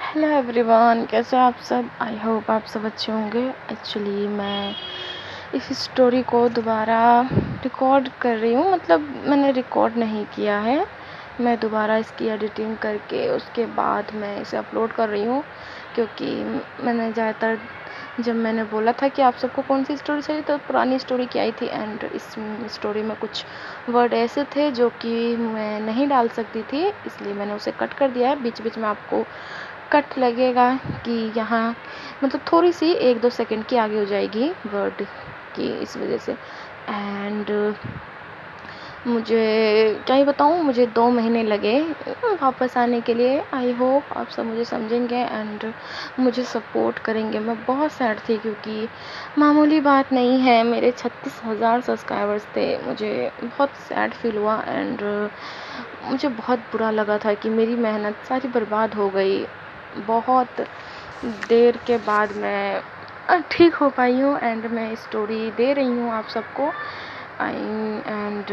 Hello everyone, कैसे हो आप सब। आई होप आप सब अच्छे होंगे। एक्चुअली मैं इस स्टोरी को दोबारा रिकॉर्ड कर रही हूँ, मतलब मैंने रिकॉर्ड नहीं किया है, मैं दोबारा इसकी एडिटिंग करके उसके बाद मैं इसे अपलोड कर रही हूँ। क्योंकि मैंने ज़्यादातर जब मैंने बोला था कि आप सबको कौन सी स्टोरी चाहिए तो पुरानी स्टोरी की आई थी, एंड इस स्टोरी में कुछ वर्ड ऐसे थे जो कि मैं नहीं डाल सकती थी, इसलिए मैंने उसे कट कर दिया है। बीच बीच में आपको कट लगेगा कि यहाँ मतलब थोड़ी सी 1-2 सेकंड की आगे हो जाएगी वर्ड की, इस वजह से। एंड मुझे क्या ही बताऊँ, मुझे 2 महीने लगे वापस आने के लिए। आई होप आप सब मुझे समझेंगे एंड मुझे सपोर्ट करेंगे। मैं बहुत सैड थी क्योंकि मामूली बात नहीं है, मेरे 36,000 सब्सक्राइबर्स थे। मुझे बहुत सैड फील हुआ एंड मुझे बहुत बुरा लगा था कि मेरी मेहनत सारी बर्बाद हो गई। बहुत देर के बाद मैं ठीक हो पाई हूँ एंड मैं स्टोरी दे रही हूँ आप सबको। एंड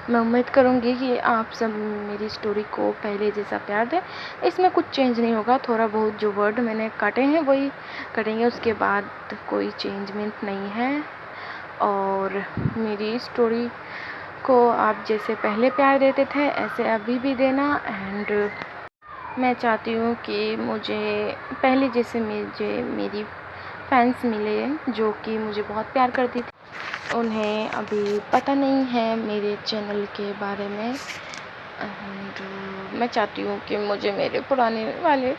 मैं उम्मीद करूँगी कि आप सब मेरी स्टोरी को पहले जैसा प्यार दें। इसमें कुछ चेंज नहीं होगा, थोड़ा बहुत जो वर्ड मैंने काटे हैं वही कटेंगे, उसके बाद कोई चेंजमेंट नहीं है। और मेरी स्टोरी को आप जैसे पहले प्यार देते थे ऐसे अभी भी देना। एंड मैं चाहती हूँ कि मुझे पहले जैसे मुझे मेरी फैंस मिले जो कि मुझे बहुत प्यार करती थी। उन्हें अभी पता नहीं है मेरे चैनल के बारे में एंड मैं चाहती हूँ कि मुझे मेरे पुराने वाले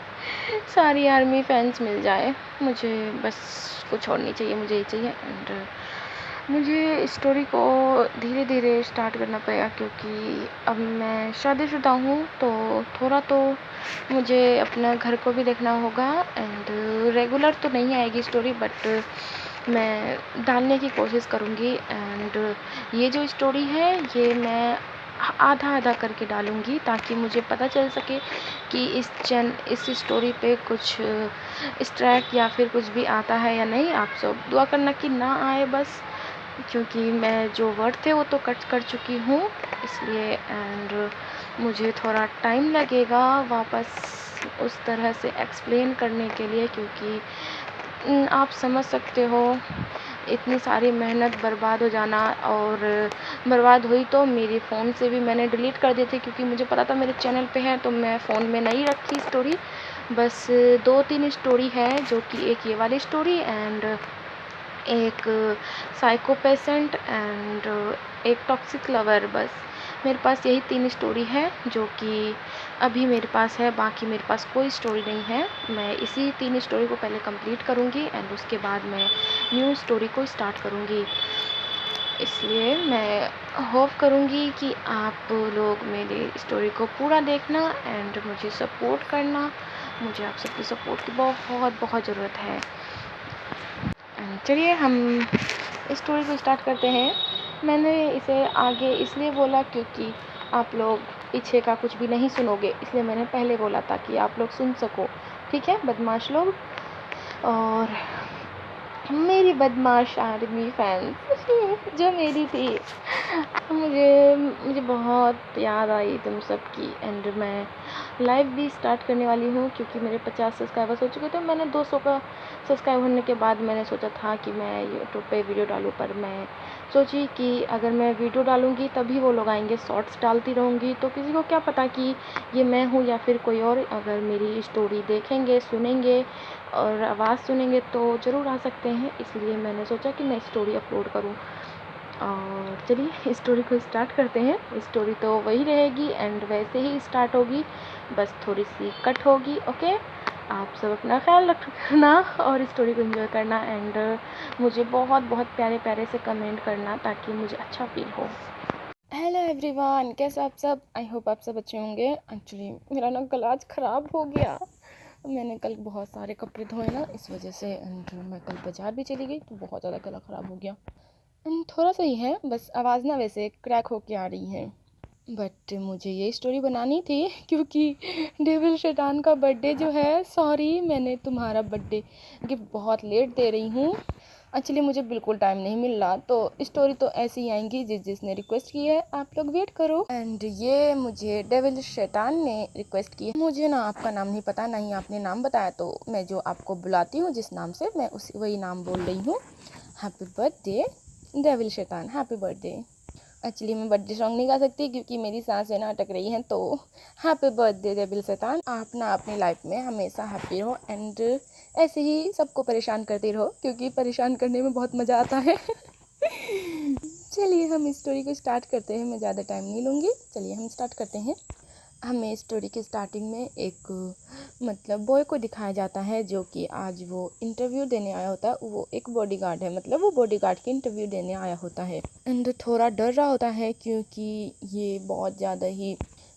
सारी आर्मी फैंस मिल जाए। मुझे बस कुछ और नहीं चाहिए, मुझे ये चाहिए। एंड मुझे स्टोरी को धीरे धीरे स्टार्ट करना पड़ेगा क्योंकि अब मैं शादीशुदा हूँ, तो थोड़ा तो मुझे अपना घर को भी देखना होगा। एंड रेगुलर तो नहीं आएगी स्टोरी, बट मैं डालने की कोशिश करूँगी। एंड ये जो स्टोरी है ये मैं आधा आधा करके डालूँगी ताकि मुझे पता चल सके कि इस स्टोरी पे कुछ स्ट्रैक या फिर कुछ भी आता है या नहीं। आप सब दुआ करना कि ना आए बस, क्योंकि मैं जो वर्ड थे वो तो कट कर चुकी हूँ इसलिए। एंड मुझे थोड़ा टाइम लगेगा वापस उस तरह से एक्सप्लेन करने के लिए, क्योंकि आप समझ सकते हो इतनी सारी मेहनत बर्बाद हो जाना। और बर्बाद हुई तो मेरे फ़ोन से भी मैंने डिलीट कर दी थी क्योंकि मुझे पता था मेरे चैनल पे है, तो मैं फ़ोन में नहीं रखी स्टोरी। बस 2-3 स्टोरी है, जो कि एक ये वाली स्टोरी एंड एक साइको पेशेंट एंड एक टॉक्सिक लवर। बस मेरे पास यही 3 स्टोरी है जो कि अभी मेरे पास है, बाकी मेरे पास कोई स्टोरी नहीं है। मैं इसी 3 स्टोरी को पहले कंप्लीट करूँगी एंड उसके बाद मैं न्यू स्टोरी को स्टार्ट करूँगी। इसलिए मैं होप करूँगी कि आप लोग मेरी स्टोरी को पूरा देखना एंड मुझे सपोर्ट करना। मुझे आप सबकी सपोर्ट की बहुत बहुत ज़रूरत है। चलिए हम स्टोरी को स्टार्ट करते हैं। मैंने इसे आगे इसलिए बोला क्योंकि आप लोग पीछे का कुछ भी नहीं सुनोगे, इसलिए मैंने पहले बोला ताकि आप लोग सुन सको। ठीक है बदमाश लोग। और मेरी बदमाश आर्मी फैंस जो मेरी थी, मुझे मुझे बहुत याद आई तुम सबकी। एंड मैं लाइव भी स्टार्ट करने वाली हूँ क्योंकि मेरे 50 सब्सक्राइबर्स हो चुके थे। मैंने 200 का सब्सक्राइब होने के बाद मैंने सोचा था कि मैं यूट्यूब पे वीडियो डालूँ, पर मैं सोची कि अगर मैं वीडियो डालूँगी तभी वो लोग आएंगे। शॉर्ट्स डालती रहूँगी तो किसी को क्या पता कि ये मैं हूँ या फिर कोई और। अगर मेरी स्टोरी देखेंगे, सुनेंगे और आवाज़ सुनेंगे तो ज़रूर आ सकते हैं, इसलिए मैंने सोचा कि मैं स्टोरी अपलोड करूँ। और चलिए स्टोरी को स्टार्ट करते हैं। स्टोरी तो वही रहेगी एंड वैसे ही स्टार्ट होगी, बस थोड़ी सी कट होगी। ओके, आप सब अपना ख्याल रखना और स्टोरी को एंजॉय करना एंड मुझे बहुत बहुत प्यारे प्यारे से कमेंट करना ताकि मुझे अच्छा फील हो। हेलो एवरीवन, कैसे आप सब। आई होप आप सब अच्छे होंगे। एक्चुअली मेरा ना गला आज ख़राब हो गया, मैंने कल बहुत सारे कपड़े धोए ना, इस वजह से। एंड मैं कल बाज़ार भी चली गई तो बहुत ज़्यादा गला ख़राब हो गया। थोड़ा सा ही है, बस आवाज़ ना वैसे क्रैक होके आ रही है। बट मुझे ये स्टोरी बनानी थी क्योंकि डेविल शैतान का बर्थडे जो है, सॉरी मैंने तुम्हारा बर्थडे गिफ्ट बहुत लेट दे रही हूँ। एक्चुअली मुझे बिल्कुल टाइम नहीं मिल रहा, तो स्टोरी तो ऐसी ही आएंगी जिसने रिक्वेस्ट की है, आप लोग वेट करो। एंड ये मुझे डेविल शैतान ने रिक्वेस्ट की है। मुझे ना आपका नाम नहीं पता, ना ही आपने नाम बताया, तो मैं जो आपको बुलाती हूँ जिस नाम से, मैं उसी वही नाम बोल रही हूँ। हैप्पी बर्थडे डेविल शैतान, हैप्पी बर्थडे। एक्चुअली मैं बर्थडे सॉन्ग नहीं गा सकती क्योंकि मेरी सांसें ना अटक रही हैं, तो हैप्पी बर्थडे डेविल शैतान, आप ना अपनी लाइफ में हमेशा हैप्पी रहो एंड ऐसे ही सबको परेशान करते रहो, क्योंकि परेशान करने में बहुत मज़ा आता है। चलिए हम स्टोरी को स्टार्ट करते हैं, मैं ज़्यादा टाइम नहीं लूँगी, चलिए हम स्टार्ट करते हैं। हमें स्टोरी के स्टार्टिंग में एक मतलब बॉय को दिखाया जाता है जो कि आज वो इंटरव्यू देने आया होता है। वो एक बॉडीगार्ड है, मतलब वो बॉडीगार्ड की इंटरव्यू देने आया होता है एंड थोड़ा डर रहा होता है क्योंकि ये बहुत ज़्यादा ही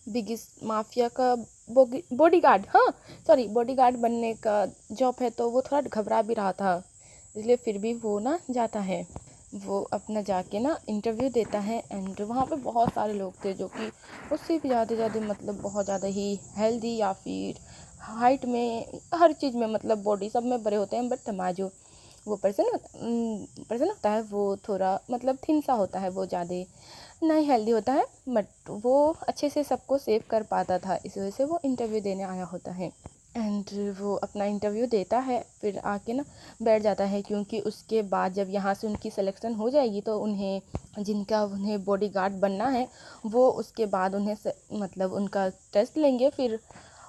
बिगिस्ट माफिया का बॉडीगार्ड, हाँ सॉरी, बॉडीगार्ड बनने का जॉब है, तो वो थोड़ा घबरा भी रहा था, इसलिए फिर भी वो ना जाता है। वो अपना जाके ना इंटरव्यू देता है एंड वहाँ पे बहुत सारे लोग थे जो कि उससे भी ज़्यादा मतलब बहुत ज़्यादा ही हेल्दी या फिर हाइट में, हर चीज़ में, मतलब बॉडी सब में बड़े होते हैं, बट हमारा जो वो पर्सन होता है वो थोड़ा मतलब थिन सा होता है, वो ज़्यादा नहीं हेल्दी होता है, बट वो अच्छे से सबको सेव कर पाता था, इस वजह से वो इंटरव्यू देने आया होता है। एंड वो अपना इंटरव्यू देता है, फिर आके ना बैठ जाता है, क्योंकि उसके बाद जब यहाँ से उनकी सिलेक्शन हो जाएगी तो उन्हें बॉडीगार्ड बनना है, वो उसके बाद उन्हें मतलब उनका टेस्ट लेंगे, फिर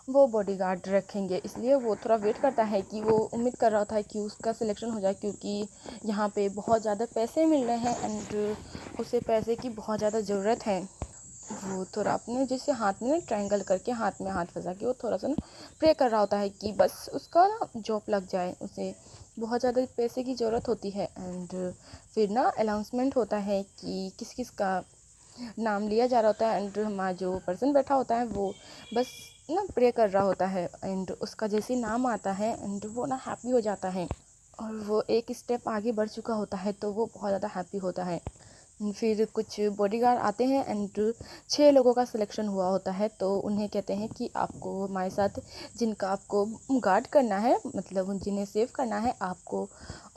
वो बॉडीगार्ड रखेंगे, इसलिए वो थोड़ा वेट करता है कि वो उम्मीद कर रहा था कि उसका सिलेक्शन हो जाए, क्योंकि यहाँ पे बहुत ज़्यादा पैसे मिल रहे हैं एंड उसे पैसे की बहुत ज़्यादा ज़रूरत है। वो थोड़ा अपने जैसे हाथ में ना ट्रायंगल करके हाथ में हाथ फंसा के वो थोड़ा सा ना प्रे कर रहा होता है कि बस उसका ना जॉब लग जाए, उसे बहुत ज़्यादा पैसे की ज़रूरत होती है। एंड फिर ना अनाउंसमेंट होता है कि किस किस का नाम लिया जा रहा होता है एंड हमारा जो पर्सन बैठा होता है वो बस ना प्रे कर रहा होता है एंड उसका जैसे नाम आता है एंड वो ना हैप्पी हो जाता है, और वो एक स्टेप आगे बढ़ चुका होता है, तो वो बहुत ज़्यादा हैप्पी होता है। फिर कुछ बॉडीगार्ड आते हैं एंड 6 लोगों का सिलेक्शन हुआ होता है, तो उन्हें कहते हैं कि आपको हमारे साथ जिनका आपको गार्ड करना है, मतलब जिन्हें सेव करना है, आपको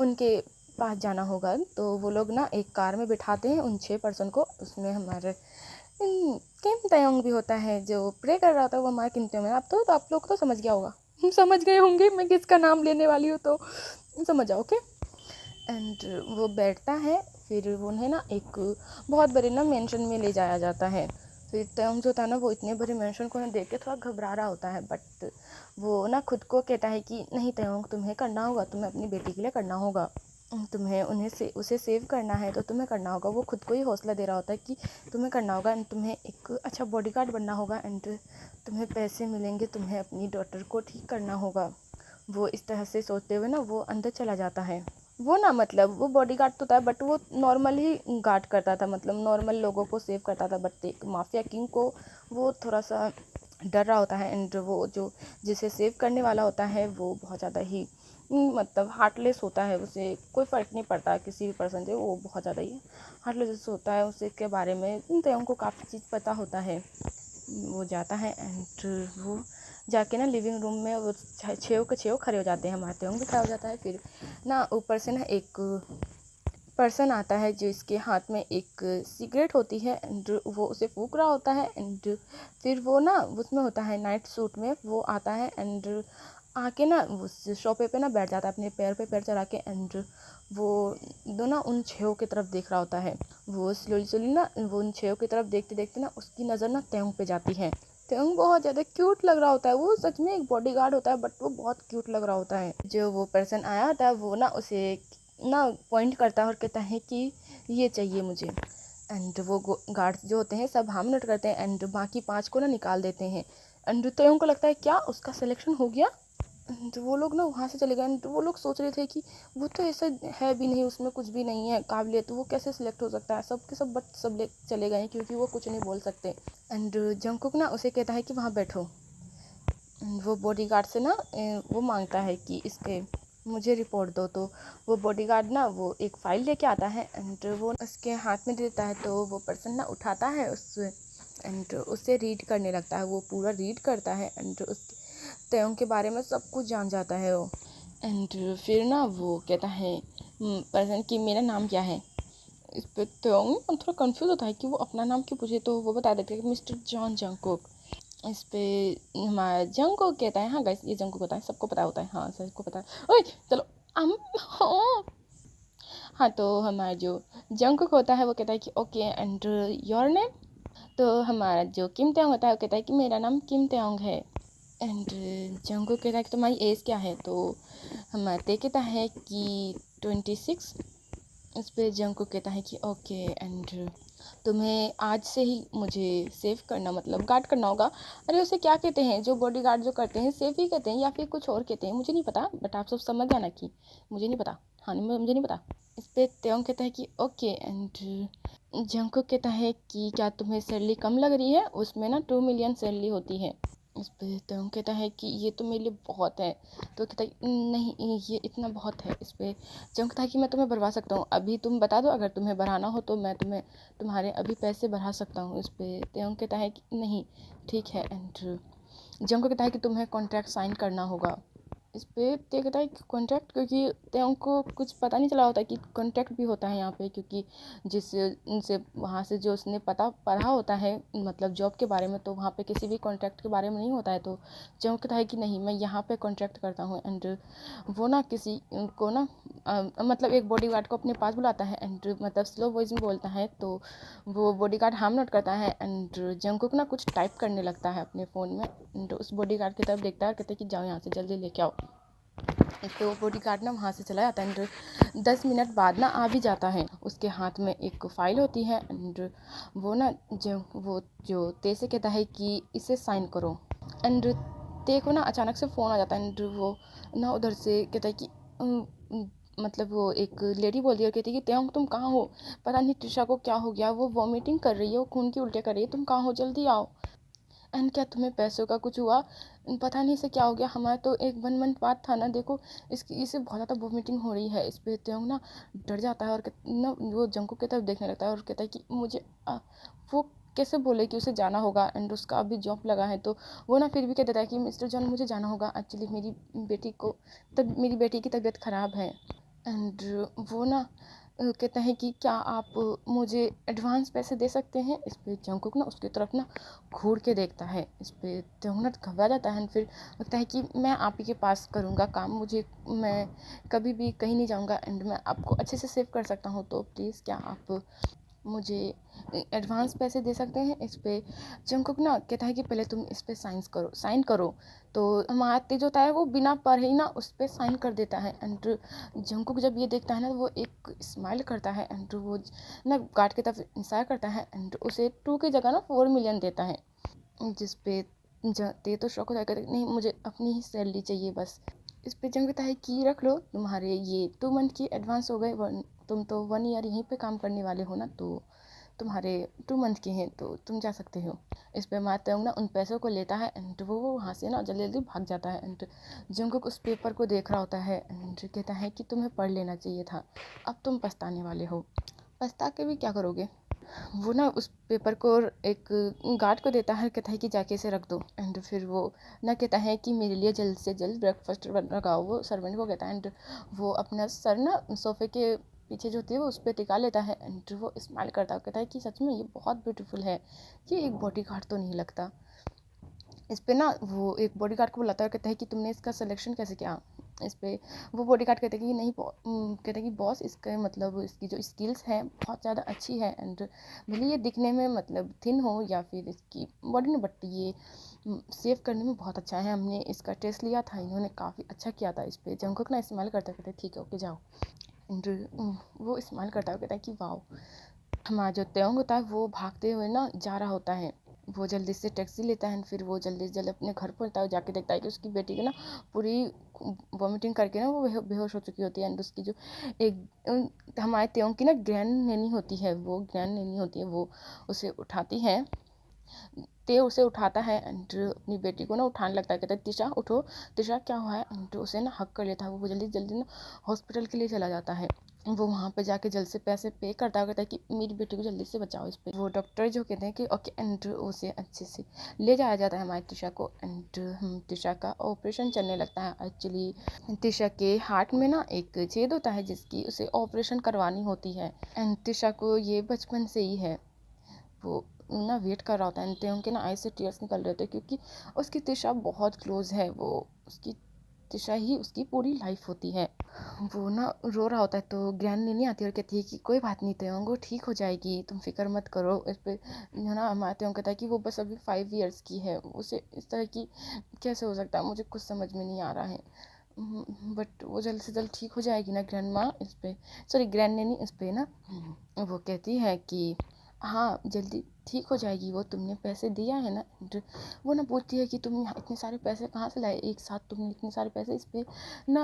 उनके पास जाना होगा। तो वो लोग ना एक कार में बिठाते हैं उन 6 पर्सन को, उसमें हमारे किम तयंग भी होता है जो प्रे कर रहा था, वो हमारे किम तयंग है। आप तो आप लोग तो समझ गया होगा, समझ गए होंगे मैं किसका नाम लेने वाली हूँ, तो समझ जाओ ओके। एंड वो बैठता है, फिर उन्हें ना एक बहुत बड़े ना मेंशन में ले जाया जाता है। फिर तयंग जो था ना वो इतने बड़े मेंशन को देख के थोड़ा घबरा रहा होता है, बट वो ना खुद को कहता है कि नहीं तयंग, तुम्हें करना होगा, तुम्हें अपनी बेटी के लिए करना होगा, तुम्हें उसे सेव करना है, तो तुम्हें करना होगा। वो खुद को ही हौसला दे रहा होता है कि तुम्हें करना होगा एंड तुम्हें एक अच्छा बॉडीगार्ड बनना होगा एंड तुम्हें पैसे मिलेंगे, तुम्हें अपनी डॉटर को ठीक करना होगा। वो इस तरह से सोचते हुए ना वो अंदर चला जाता है। वो ना मतलब वो बॉडीगार्ड तो था, बट वो नॉर्मल ही गार्ड करता था, मतलब नॉर्मल लोगों को सेव करता था, बट एक माफिया किंग को वो थोड़ा सा डर रहा होता है एंड वो जो जिसे सेव करने वाला होता है वो बहुत ज़्यादा ही मतलब हार्टलेस होता है, उसे कोई फ़र्क नहीं पड़ता किसी भी पर्सन से, वो बहुत ज़्यादा ही हार्टलेस होता है। उसे के बारे में तयंग को काफ़ी चीज़ पता होता है। वो जाता है एंड वो जाके ना लिविंग रूम में वो 6 के 6 खड़े हो जाते हैं, हमारे तयंग भी खड़ा हो जाता है। फिर ना ऊपर से ना एक पर्सन आता है जिसके हाथ में एक सिगरेट होती है एंड वो उसे फूंक रहा होता है एंड फिर वो ना उसमें होता है नाइट सूट में, वो आता है एंड आके ना उस सोफे पे ना बैठ जाता है अपने पैर पे पैर चढ़ा के एंड वो दोनों उन 6 की तरफ देख रहा होता है। वो स्लोली ना वो उन 6 की तरफ देखते देखते ना उसकी नज़र ना तयंग पे जाती है। तयंग बहुत ज़्यादा क्यूट लग रहा होता है, वो सच में एक बॉडीगार्ड होता है बट वो बहुत क्यूट लग रहा होता है। जो वो पर्सन आया होता है वो ना उसे ना पॉइंट करता है और कहता है कि ये चाहिए मुझे, एंड वो गार्ड्स जो होते हैं सब हार्म नोट करते हैं एंड बाकी 5 को ना निकाल देते हैं एंड तयंग को लगता है क्या उसका सिलेक्शन हो गया। तो वो लोग ना वहाँ से चले गए, तो वो लोग सोच रहे थे कि वो तो ऐसा है भी नहीं, उसमें कुछ भी नहीं है काबिलियत, तो वो कैसे सिलेक्ट हो सकता है, सब के सब बट सब ले चले गए क्योंकि वो कुछ नहीं बोल सकते। एंड जंगकुक ना उसे कहता है कि वहाँ बैठो। वो बॉडीगार्ड से ना वो मांगता है कि इसके मुझे रिपोर्ट दो, तो वो बॉडीगार्ड ना वो एक फ़ाइल लेके आता है एंड वो उसके हाथ में देता है, तो वो पर्सन ना उठाता है उस एंड उसे रीड करने लगता है। वो पूरा रीड करता है एंड उस तयंग के बारे में सब कुछ जान जाता है वो। एंड फिर ना वो कहता है पर्सन कि मेरा नाम क्या है। इस पे त्योंग थोड़ा कंफ्यूज होता है कि वो अपना नाम क्यों पूछे, तो वो बता देते हैं कि मिस्टर जॉन जंगकुक। इस पे हमारा जंगकुक कहता है, हाँ गाइस ये जंगकुक होता है, सबको पता होता है, हाँ सबको पता है। ओए चलो हम हाँ हाँ, तो हमारा जो जंगकुक होता है वो कहता है कि ओके एंड योर नेम। तो हमारा जो किम त्योंग होता है वो कहता है कि मेरा नाम किम त्योंग है। एंड जंगकुक कहता है कि तुम्हारी एज क्या है, तो हमारा ते कहता है कि 26। इस पे जंगकुक कहता है कि ओके एंड तुम्हें आज से ही मुझे सेव करना मतलब गार्ड करना होगा। अरे उसे क्या कहते हैं जो बॉडी गार्ड जो करते हैं, सेफ ही कहते हैं या फिर कुछ और कहते हैं, मुझे नहीं पता, बट आप सब समझ जाना कि मुझे नहीं पता। हाँ नहीं मुझे नहीं पता। इस पे त्योंग कहता है कि ओके एंड जंगकुक कहता है कि क्या तुम्हें सैलरी कम लग रही है, उसमें ना 2 मिलियन सैलरी होती है। इस पे त्योंग कहता है कि ये तो मेरे लिए बहुत है। तो कहता है नहीं ये इतना बहुत है। इस पे जंग कहता है कि मैं तुम्हें बढ़वा सकता हूँ, अभी तुम बता दो, अगर तुम्हें बढ़ाना हो तो मैं तुम्हारे अभी पैसे बढ़ा सकता हूँ। इस पे त्योंग कहता है कि नहीं ठीक है। एंड जंग कहता है कि तुम्हें कॉन्ट्रैक्ट साइन करना होगा। इस पे ते कहता है कि कॉन्ट्रैक्ट, क्योंकि त्योंग को कुछ पता नहीं चला होता कि कॉन्ट्रैक्ट भी होता है यहाँ पे, क्योंकि जिस उनसे वहाँ से जो उसने पढ़ा होता है मतलब जॉब के बारे में, तो वहाँ पे किसी भी कॉन्ट्रैक्ट के बारे में नहीं होता है। तो जंग कहता है कि नहीं मैं यहाँ पे कॉन्ट्रैक्ट करता हूँ। एंड वो ना किसी को ना मतलब एक बॉडी गार्ड को अपने पास बुलाता है एंड मतलब स्लो वॉइस में बोलता है, तो वो बॉडी गार्ड हार्म नोट करता है। एंड जंगकुक ना कुछ टाइप करने लगता है अपने फ़ोन में एंड उस बॉडी गार्ड की तरफ देखता है और कहता है कि जाओ यहाँ से जल्दी लेके आओ। तो बॉडी गार्ड ना वहाँ से चला जाता है एंड 10 मिनट बाद ना आ भी जाता है। उसके हाथ में एक फ़ाइल होती है एंड वो ना जो ते से कहता है कि इसे साइन करो। एंड ते को ना अचानक से फ़ोन आ जाता है एंड वो ना उधर से कहता है कि मतलब वो एक लेडी बोलती है और कहती है कि त्योंग तुम कहाँ हो, पता नहीं त्रिशा को क्या हो गया, वो वॉमिटिंग कर रही है, वो खून की उल्टियाँ कर रही है, तुम कहाँ हो जल्दी आओ। एंड क्या तुम्हें पैसों का कुछ हुआ, पता नहीं इसे क्या हो गया, हमारा तो एक 1 मंथ बाद था ना, देखो इसे बहुत ज़्यादा वॉमिटिंग हो रही है। इस पे त्योंग ना डर जाता है और ना वो जंगकुक की तरफ देखने लगता है और कहता है कि मुझे वो कैसे बोले कि उसे जाना होगा एंड उसका अभी जॉब लगा है। तो वो ना फिर भी कह देता है कि मिस्टर जॉन मुझे जाना होगा, एक्चुअली मेरी बेटी की तबीयत ख़राब है। एंड वो ना कहता है कि क्या आप मुझे एडवांस पैसे दे सकते हैं। इस पे जंगकुक ना उसकी तरफ ना घूर के देखता है। इस पे त्योंग ना घबरा जाता है, फिर लगता है कि मैं आप ही के पास करूँगा काम, मैं कभी भी कहीं नहीं जाऊँगा एंड मैं आपको अच्छे से सेव कर सकता हूँ, तो प्लीज़ क्या आप मुझे एडवांस पैसे दे सकते हैं। इस पे जंगकुक ना कहता है कि पहले तुम इस पे साइन करो। तो हमारा तेज होता है वो बिना पढ़े ही ना उस पर साइन कर देता है। एंड जंगकुक जब ये देखता है ना, तो वो एक स्माइल करता है एंड वो ना गार्ड की तरफ इंसार करता है एंड उसे 2 की जगह ना 4 मिलियन देता है। जिस पे ते तो शौक होता है, कहते नहीं मुझे अपनी ही सैलरी चाहिए बस। इस पे जंग कहता है कि रख लो, तुम्हारे ये 2 मंथ की एडवांस हो गए, तुम तो 1 ईयर यहीं पे काम करने वाले हो ना, तो तुम्हारे 2 मंथ के हैं तो तुम जा सकते हो। इस पे मातेंग ना उन पैसों को लेता है एंड वो वहाँ से ना जल्दी जल्दी भाग जाता है। एंड जंगकुक उस पेपर को देख रहा होता है एंड कहता है कि तुम्हें पढ़ लेना चाहिए था, अब तुम पछताने वाले हो। पछता के भी क्या करोगे। वो ना उस पेपर को एक गार्ड को देता है, कहता है कि जाके इसे रख दो। एंड फिर वो ना कहता है कि मेरे लिए जल्द से जल्द ब्रेकफास्ट लगाओ, वो सर्वेंट को कहता है। एंड वो अपना सर ना सोफे के पीछे जो होती है वो उस पर टिका लेता है एंड वो स्माइल करता है, कहता है कि सच में ये बहुत ब्यूटीफुल है, ये एक बॉडी गार्ड तो नहीं लगता। इस पे ना वो एक बॉडी गार्ड को बुलाता है और कहता है कि तुमने इसका सिलेक्शन कैसे किया। इस पे वो बॉडी गार्ड कहते हैं कि नहीं कहते हैं कि बॉस इसके मतलब इसकी जो स्किल्स हैं बहुत ज़्यादा अच्छी है एंड भले ये दिखने में मतलब थिन हो या फिर इसकी बॉडी में, बट ये सेव करने में बहुत अच्छा है, हमने इसका टेस्ट लिया था, इन्होंने काफ़ी अच्छा किया था। इस पे जंगकुक ना इस्तेमाल करता है, कहते हैं ठीक है ओके जाओ। एंड वो इस्तेमाल करता है, कहता है कि वाओ। हमारा जो त्योंग होता है वो भागते हुए ना जा रहा होता है, वो जल्दी से टैक्सी लेता है फिर वो जल्दी से जल्दी अपने घर पहुंचता है, जाके देखता है कि उसकी बेटी की ना पूरी वॉमिटिंग करके ना वो बेहोश हो चुकी होती है। एंड उसकी जो एक हमारे त्योंग की ना ग्रैंड नैनी होती है, वो उसे उठाती है ते उसे उठाता है एंड अपनी बेटी को ना उठाने लगता है, कहता है तिशा उठो, तिशा क्या हुआ है, एंड उसे ना हक कर लेता है। वो जल्दी जल्दी ना हॉस्पिटल के लिए चला जाता है। वो वहाँ पे जाके जल्द से पैसे पे करता है, कहता है कि मेरी बेटी को जल्दी से बचाओ इस पे। वो डॉक्टर जो कहते हैं कि ओके, एंड उसे अच्छे से ले जाया जाता है हमारी तिशा को, एंड तिशा का ऑपरेशन चलने लगता है। एक्चुअली तिशा के हार्ट में ना एक छेद होता है जिसकी उसे ऑपरेशन करवानी होती है, एंड तिशा को ये बचपन से ही है। वो ना वेट कर रहा होता है, एंड उनके ना आई से टीयर्स निकल रहे होते हैं क्योंकि उसकी तिशा बहुत क्लोज है। वो उसकी तिशा ही उसकी पूरी लाइफ होती है। वो ना रो रहा होता है तो ग्रैंड नैनी आती है और कहती है कि कोई बात नहीं त्योंग, वो ठीक हो जाएगी, तुम फिक्र मत करो इस पे। है ना, हमारा त्योंग कहता है कि वो बस अभी 5 years की है, उसे इस तरह की कैसे हो सकता है, मुझे कुछ समझ में नहीं आ रहा है, बट वो जल्द से जल्द ठीक हो जाएगी ना ग्रैंड माँ इस पे, सॉरी ग्रैंड नैनी इस पे ना। वो कहती है कि हाँ जल्दी ठीक हो जाएगी, वो तुमने पैसे दिया है ना। वो ना पूछती है कि तुम इतने सारे पैसे कहाँ से लाए, एक साथ तुमने इतने सारे पैसे इस पे ना।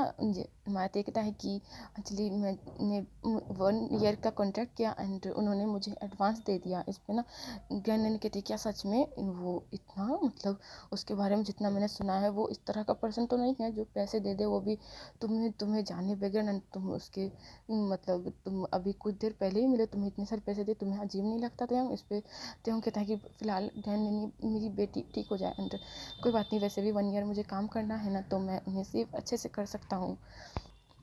माया कहता है कि एक्चुअली मैंने 1 year का कॉन्ट्रैक्ट किया एंड उन्होंने मुझे एडवांस दे दिया इस पे ना। ग्रैंड नैनी कहती है क्या सच में, वो इतना मतलब उसके बारे में जितना मैंने सुना है वो इस तरह का पर्सन तो नहीं है जो पैसे दे दे, वो भी तुम्हें जाने बगैर ना। तुम उसके मतलब तुम अभी कुछ देर पहले ही मिले, तुम्हें इतने सारे पैसे दे, तुम्हें अजीब नहीं लगता था इस पे। तो हम कहता है कि फ़िलहाल ध्यान नहीं, मेरी बेटी ठीक हो जाए एंड कोई बात नहीं, वैसे भी 1 year मुझे काम करना है ना, तो मैं उन्हें सिर्फ अच्छे से कर सकता हूँ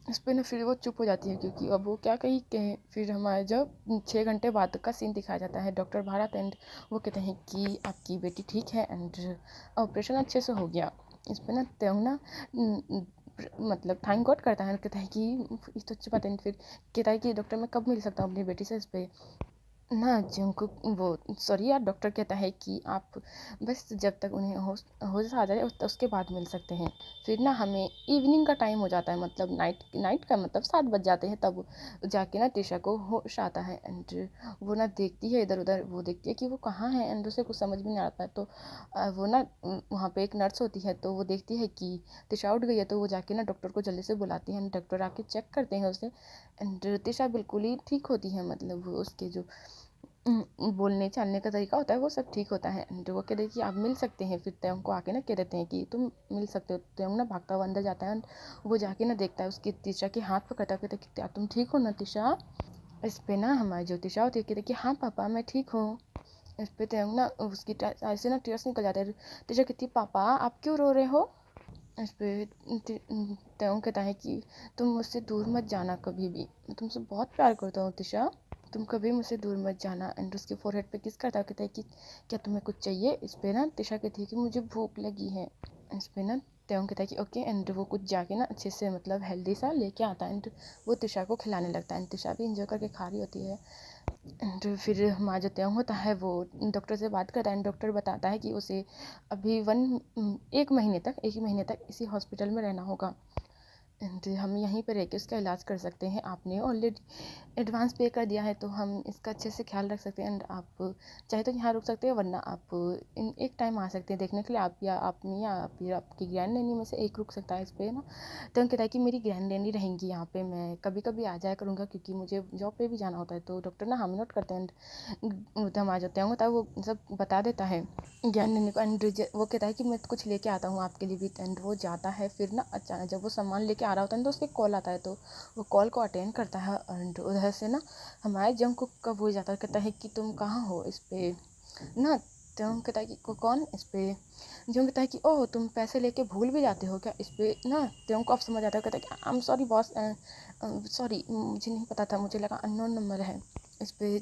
इस पे ना। फिर वो चुप हो जाती है क्योंकि अब वो क्या कही कहें। फिर हमारे जब 6 घंटे बाद का सीन दिखाया जाता है, डॉक्टर भारत एंड वो कहते हैं कि आपकी बेटी ठीक है एंड ऑपरेशन अच्छे से हो गया इस पे ना। त्यों ना मतलब थैंक गॉड करता है, कहता है कि ये तो अच्छी बात है। फिर कहता है कि डॉक्टर मैं कब मिल सकता हूँ अपनी बेटी से इस पे ना। जंकुक वो सॉरी यार, डॉक्टर कहता है कि आप बस जब तक उन्हें होश आ जाए उसके बाद मिल सकते हैं। फिर ना हमें इवनिंग का टाइम हो जाता है, मतलब नाइट का मतलब 7 बज जाते हैं, तब जाके ना तिशा को होश आता है एंड वो ना देखती है इधर उधर, वो देखती है कि वो कहाँ है एंड उसे कुछ समझ में नहीं आता है। तो वो ना वहाँ पे एक नर्स होती है, तो वो देखती है कि तिशा उठ गई है, तो वो जाके ना डॉक्टर को जल्दी से बुलाती है एंड डॉक्टर आके चेक करते हैं उसे एंड तिशा बिल्कुल ही ठीक होती है। मतलब उसके जो बोलने चालने का तरीका होता है वो सब ठीक होता है एंड वो कहते हैं कि आप मिल सकते हैं। फिर त्योंग को आके ना कह देते हैं कि तुम मिल सकते हो। त्योंग ना भागता हुआ अंदर जाता है एंड वो जाके ना देखता है उसकी तिशा के हाथ पकड़ता है, कहता है कि क्या तुम ठीक हो ना तिशा। इस पे ना हमारी जो तिशा होती है कहती है कि हाँ पापा मैं ठीक हूँ इस पे। त्योंग ना उसकी ऐसे ना टीयर्स निकल जाते हैं। तिशा कहती है पापा आप क्यों रो रहे हो इस पे। त्योंग कहता है कि तुम मुझसे दूर मत जाना कभी भी, मैं तुमसे बहुत प्यार करता हूँ तिशा, तुम कभी मुझसे दूर मत जाना। एंड उसके फोरहेड पे किस करता है, कहता है कि क्या तुम्हें कुछ चाहिए इस पे ना। तिशा कहती है कि मुझे भूख लगी है इस पे ना। त्योंग कहता है कि ओके एंड वो कुछ जाके ना अच्छे से मतलब हेल्दी सा लेके आता है एंड वो तिशा को खिलाने लगता है एंड तिशा भी इंजॉय करके खा रही होती है। एंड फिर हमारा जो त्योंग होता है वो डॉक्टर से बात करता है एंड डॉक्टर बताता है कि उसे अभी 1 महीने तक इसी हॉस्पिटल में रहना होगा एंड हम यहीं पर रह के उसका इलाज कर सकते हैं। आपने ऑलरेडी एडवांस पे कर दिया है तो हम इसका अच्छे से ख्याल रख सकते हैं एंड आप चाहे तो यहाँ रुक सकते हैं, वरना आप इन एक टाइम आ सकते हैं देखने के लिए। आप या अपनी या फिर आपकी ग्रैंड नैनी में से एक रुक सकता है इस पे ना। तो हम कहता है कि मेरी ग्रैंड नैनी रहेंगी यहाँ पे, मैं कभी कभी आ जाया करूँगा क्योंकि मुझे जॉब पे भी जाना होता है। तो डॉक्टर ना हम नोट करते हैं एंड हम आ जाते हैं, होता है वो सब बता देता है ज्ञान नैनी को एंड वो कहता है कि मैं कुछ लेके आता हूँ आपके लिए भी एंड वो जाता है। फिर ना अचानक जब वो सामान लेके आ रहा होता है तो उसके कॉल आता है, तो वो कॉल को अटेंड करता है एंड उधर से ना हमारे जंकुक का वो जाता है, कहता है कि तुम कहाँ हो इस पे ना। त्योंग कहता है कि कौन इस पे। जो कहता है कि ओह तुम पैसे लेके भूल भी जाते हो क्या इस पे ना। त्योंग को अब समझ आता है, कहता है कि I am sorry boss, sorry मुझे नहीं पता था, मुझे लगा अननोन नंबर है इस पे।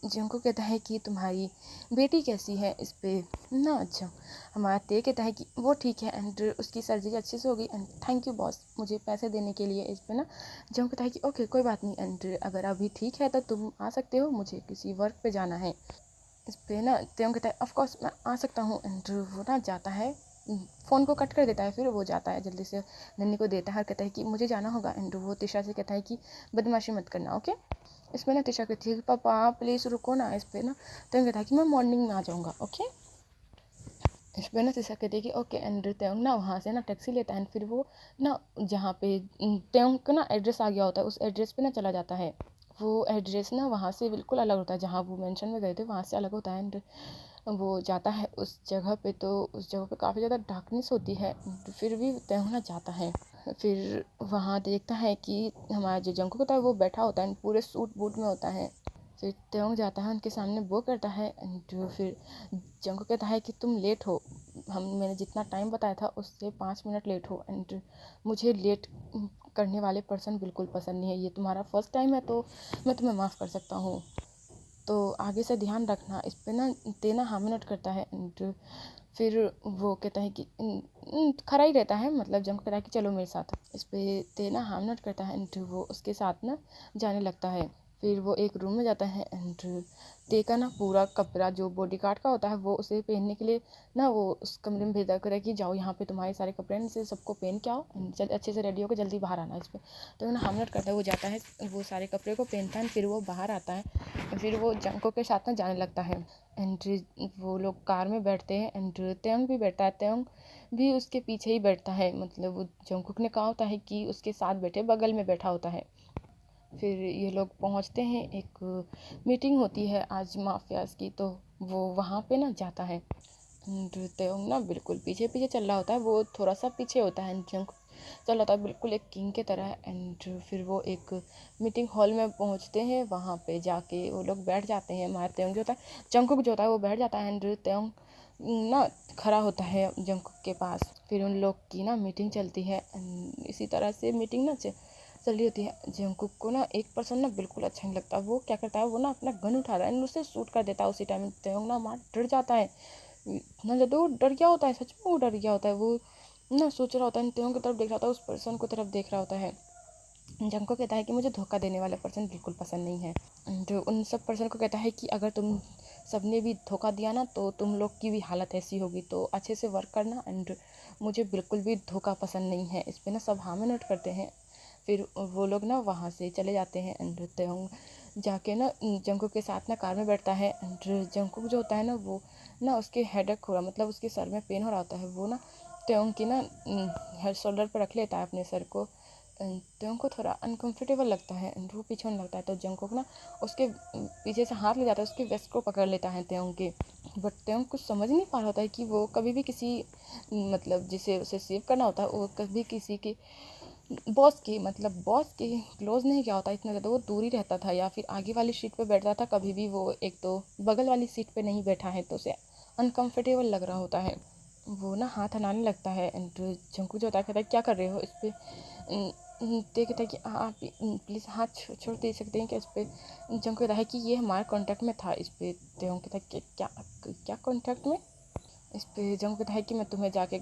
जिनको कहता है कि तुम्हारी बेटी कैसी है इस पे ना। अच्छा हमारा ते कहता है कि वो ठीक है एंड उसकी सर्जरी अच्छे से होगी एंड थैंक यू बॉस मुझे पैसे देने के लिए इस पे ना। जो कहता है कि ओके कोई बात नहीं एंड अगर अभी ठीक है तो तुम आ सकते हो, मुझे किसी वर्क पे जाना है इस पे ना। त्यों कहता है ऑफ कोर्स मैं आ सकता हूँ एंड वो ना जाता है, फ़ोन को कट कर देता है। फिर वो जाता है जल्दी से नन्ही को देता है और कहता है कि मुझे जाना होगा एंड वो तिशा से कहता है कि बदमाशी मत करना ओके। इसमें ना तिशा कहती है कि पापा प्लीज़ रुको ना इस पे ना। तो कहता है कि मैं मॉर्निंग में आ जाऊँगा ओके। इस पे ना तिशा कहती है कि ओके एंड त्योंग ना वहाँ से ना टैक्सी लेता है एंड फिर वो ना जहाँ पे त्योंग का ना एड्रेस आ गया होता है उस एड्रेस पे ना चला जाता है। वो एड्रेस ना वहाँ से बिल्कुल अलग होता है, जहाँ वो मेंशन में गए थे वहाँ से अलग होता है एंड वो जाता है उस जगह पे, तो उस जगह पे काफ़ी ज़्यादा डार्कनेस होती है, फिर भी तेंगना जाता है। फिर वहाँ देखता है कि हमारा जो जंगकुक होता है वो बैठा होता है, पूरे सूट बूट में होता है। फिर तेंग जाता है उनके सामने, वो करता है एंड फिर जंगकुक कहता है कि तुम लेट हो, मैंने जितना टाइम बताया था उससे 5 मिनट लेट हो, एंड मुझे लेट करने वाले पर्सन बिल्कुल पसंद नहीं है। ये तुम्हारा फर्स्ट टाइम है तो मैं तुम्हें माफ़ कर सकता हूँ, तो आगे से ध्यान रखना। इस पर ना तेना हाँ मिनट करता है एंड फिर वो कहता है कि खड़ा ही रहता है, मतलब जंग कहता है कि चलो मेरे साथ। इस पर तेना हाँ मिनट करता है एंड वो उसके साथ ना जाने लगता है। फिर वो एक रूम में जाता है एंड ते का ना पूरा कपड़ा जो बॉडीगार्ड का होता है वो उसे पहनने के लिए ना वो उस कमरे में भेजा करे कि जाओ यहाँ पे तुम्हारे सारे कपड़े हैं, इसे सबको पहन के आओ, अच्छे से रेडी होकर जल्दी बाहर आना। इस पर तो ना हाँ मिनट करता है, वो जाता है, वो सारे कपड़े को पहनता है, फिर वो बाहर आता है। फिर वो जंको के साथ ना जाने लगता है एंड वो लोग कार में बैठते हैं एंड तेंग भी बैठता है, तेंग भी उसके पीछे ही बैठता है, मतलब वो जंकुक ने कहा होता है कि उसके साथ बैठे, बगल में बैठा होता है। फिर ये लोग पहुंचते हैं, एक मीटिंग होती है आज माफियाज की, तो वो वहाँ पे ना जाता है एंड तेंग ना बिल्कुल पीछे पीछे चल रहा होता है, वो थोड़ा सा पीछे होता है, जंकुक चल रहा था बिल्कुल एक किंग के तरह। एंड फिर वो एक मीटिंग हॉल में पहुंचते हैं, वहाँ पे जाके वो लोग बैठ जाते हैं। हमारा तेंग जो होता है, जंकुक जो होता है वो बैठ जाता है एंड तेंग ना खड़ा होता है जंकुक के पास। फिर उन लोग की ना मीटिंग चलती है, इसी तरह से मीटिंग ना चल रही होती है। जंकुक को ना एक पर्सन ना बिल्कुल अच्छा नहीं लगता, वो क्या करता है, वो ना अपना गन उठाता है एंड उसे शूट कर देता है। उसी टाइम तेंग ना मार डर जाता है, इतना ज़्यादा वो डर गया होता है, सच में वो डर गया होता है। वो ना सोच रहा होता है, तेंग की तरफ देख रहा होता है, उस पर्सन को तरफ देख रहा होता है। जंको कहता है कि मुझे धोखा देने वाला पर्सन बिल्कुल पसंद नहीं है। जो उन सब पर्सन को कहता है कि अगर तुम सबने भी धोखा दिया ना तो तुम लोग की भी हालत ऐसी होगी, तो अच्छे से वर्क करना एंड मुझे बिल्कुल भी धोखा पसंद नहीं है। इस पर ना सब हाँ में नोट करते हैं। फिर वो लोग ना वहाँ से चले जाते हैं एंड तेंग जाके ना जंकुक के साथ ना कार में बैठता है एंड जंकुक जो होता है ना वो ना उसके हेडेक हो रहा, मतलब उसके सर में पेन हो रहा होता है, वो ना तेंग की ना हेड शोल्डर पर रख लेता है अपने सर को। तेंग को थोड़ा अनकंफर्टेबल लगता है एंड वो पीछे होने लगता है, तो जंकुक ना उसके पीछे से हाथ ले जाता है, उसके वेस्ट को पकड़ लेता है तेंग के। बट तेंग कुछ समझ नहीं पा रहा होता है कि वो कभी भी किसी मतलब जिसे उसे सेव करना होता है वो कभी किसी के बॉस के क्लोज नहीं किया होता, इतना ज़्यादा वो दूर ही रहता था, या फिर आगे वाली सीट पे बैठता था कभी भी। वो एक तो बगल वाली सीट पे नहीं बैठा है तो उसे अनकंफर्टेबल लग रहा होता है। वो ना हाथ हलाने लगता है एंड जंकुक जो होता है कहता है क्या कर रहे हो। इस पर ते कहता है कि आप प्लीज़ हाथ छोड़ दे सकते हैं क्या। इस पर जंकुक कहता है कि ये हमारे कॉन्टैक्ट में था। इस पर तेंग कहता है कि क्या क्या कॉन्टैक्ट में। इस पर जंग कहता है कि मैं तुम्हें जाके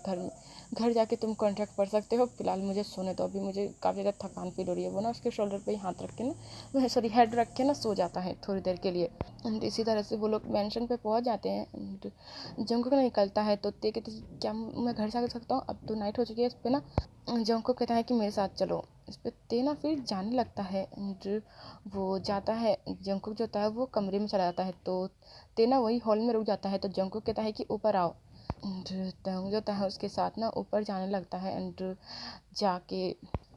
घर जाके तुम कॉन्ट्रैक्ट पढ़ सकते हो, फिलहाल मुझे सोने दो, अभी मुझे काफ़ी ज़्यादा थकान फील हो रही है। वो ना उसके शोल्डर पे ही हाथ रख के ना वो सॉरी हेड रख के ना सो जाता है थोड़ी देर के लिए। एंड इसी तरह से वो लोग मैंशन पे पहुंच जाते हैं एंड जंग को निकलता है, तो ते कहते क्या मैं घर जा सकता हूँ, अब तो नाइट हो चुकी है। इस पर ना जंग को कहता है कि मेरे साथ चलो। इस पर ते ना फिर जाने लगता है एंड वो जाता है, जंकुक जो होता है वो कमरे में चला जाता है, तो ते ना वही हॉल में रुक जाता है। तो जंकुक कहता है कि ऊपर आओ एंड तेंग जो होता है उसके साथ ना ऊपर जाने लगता है एंड जाके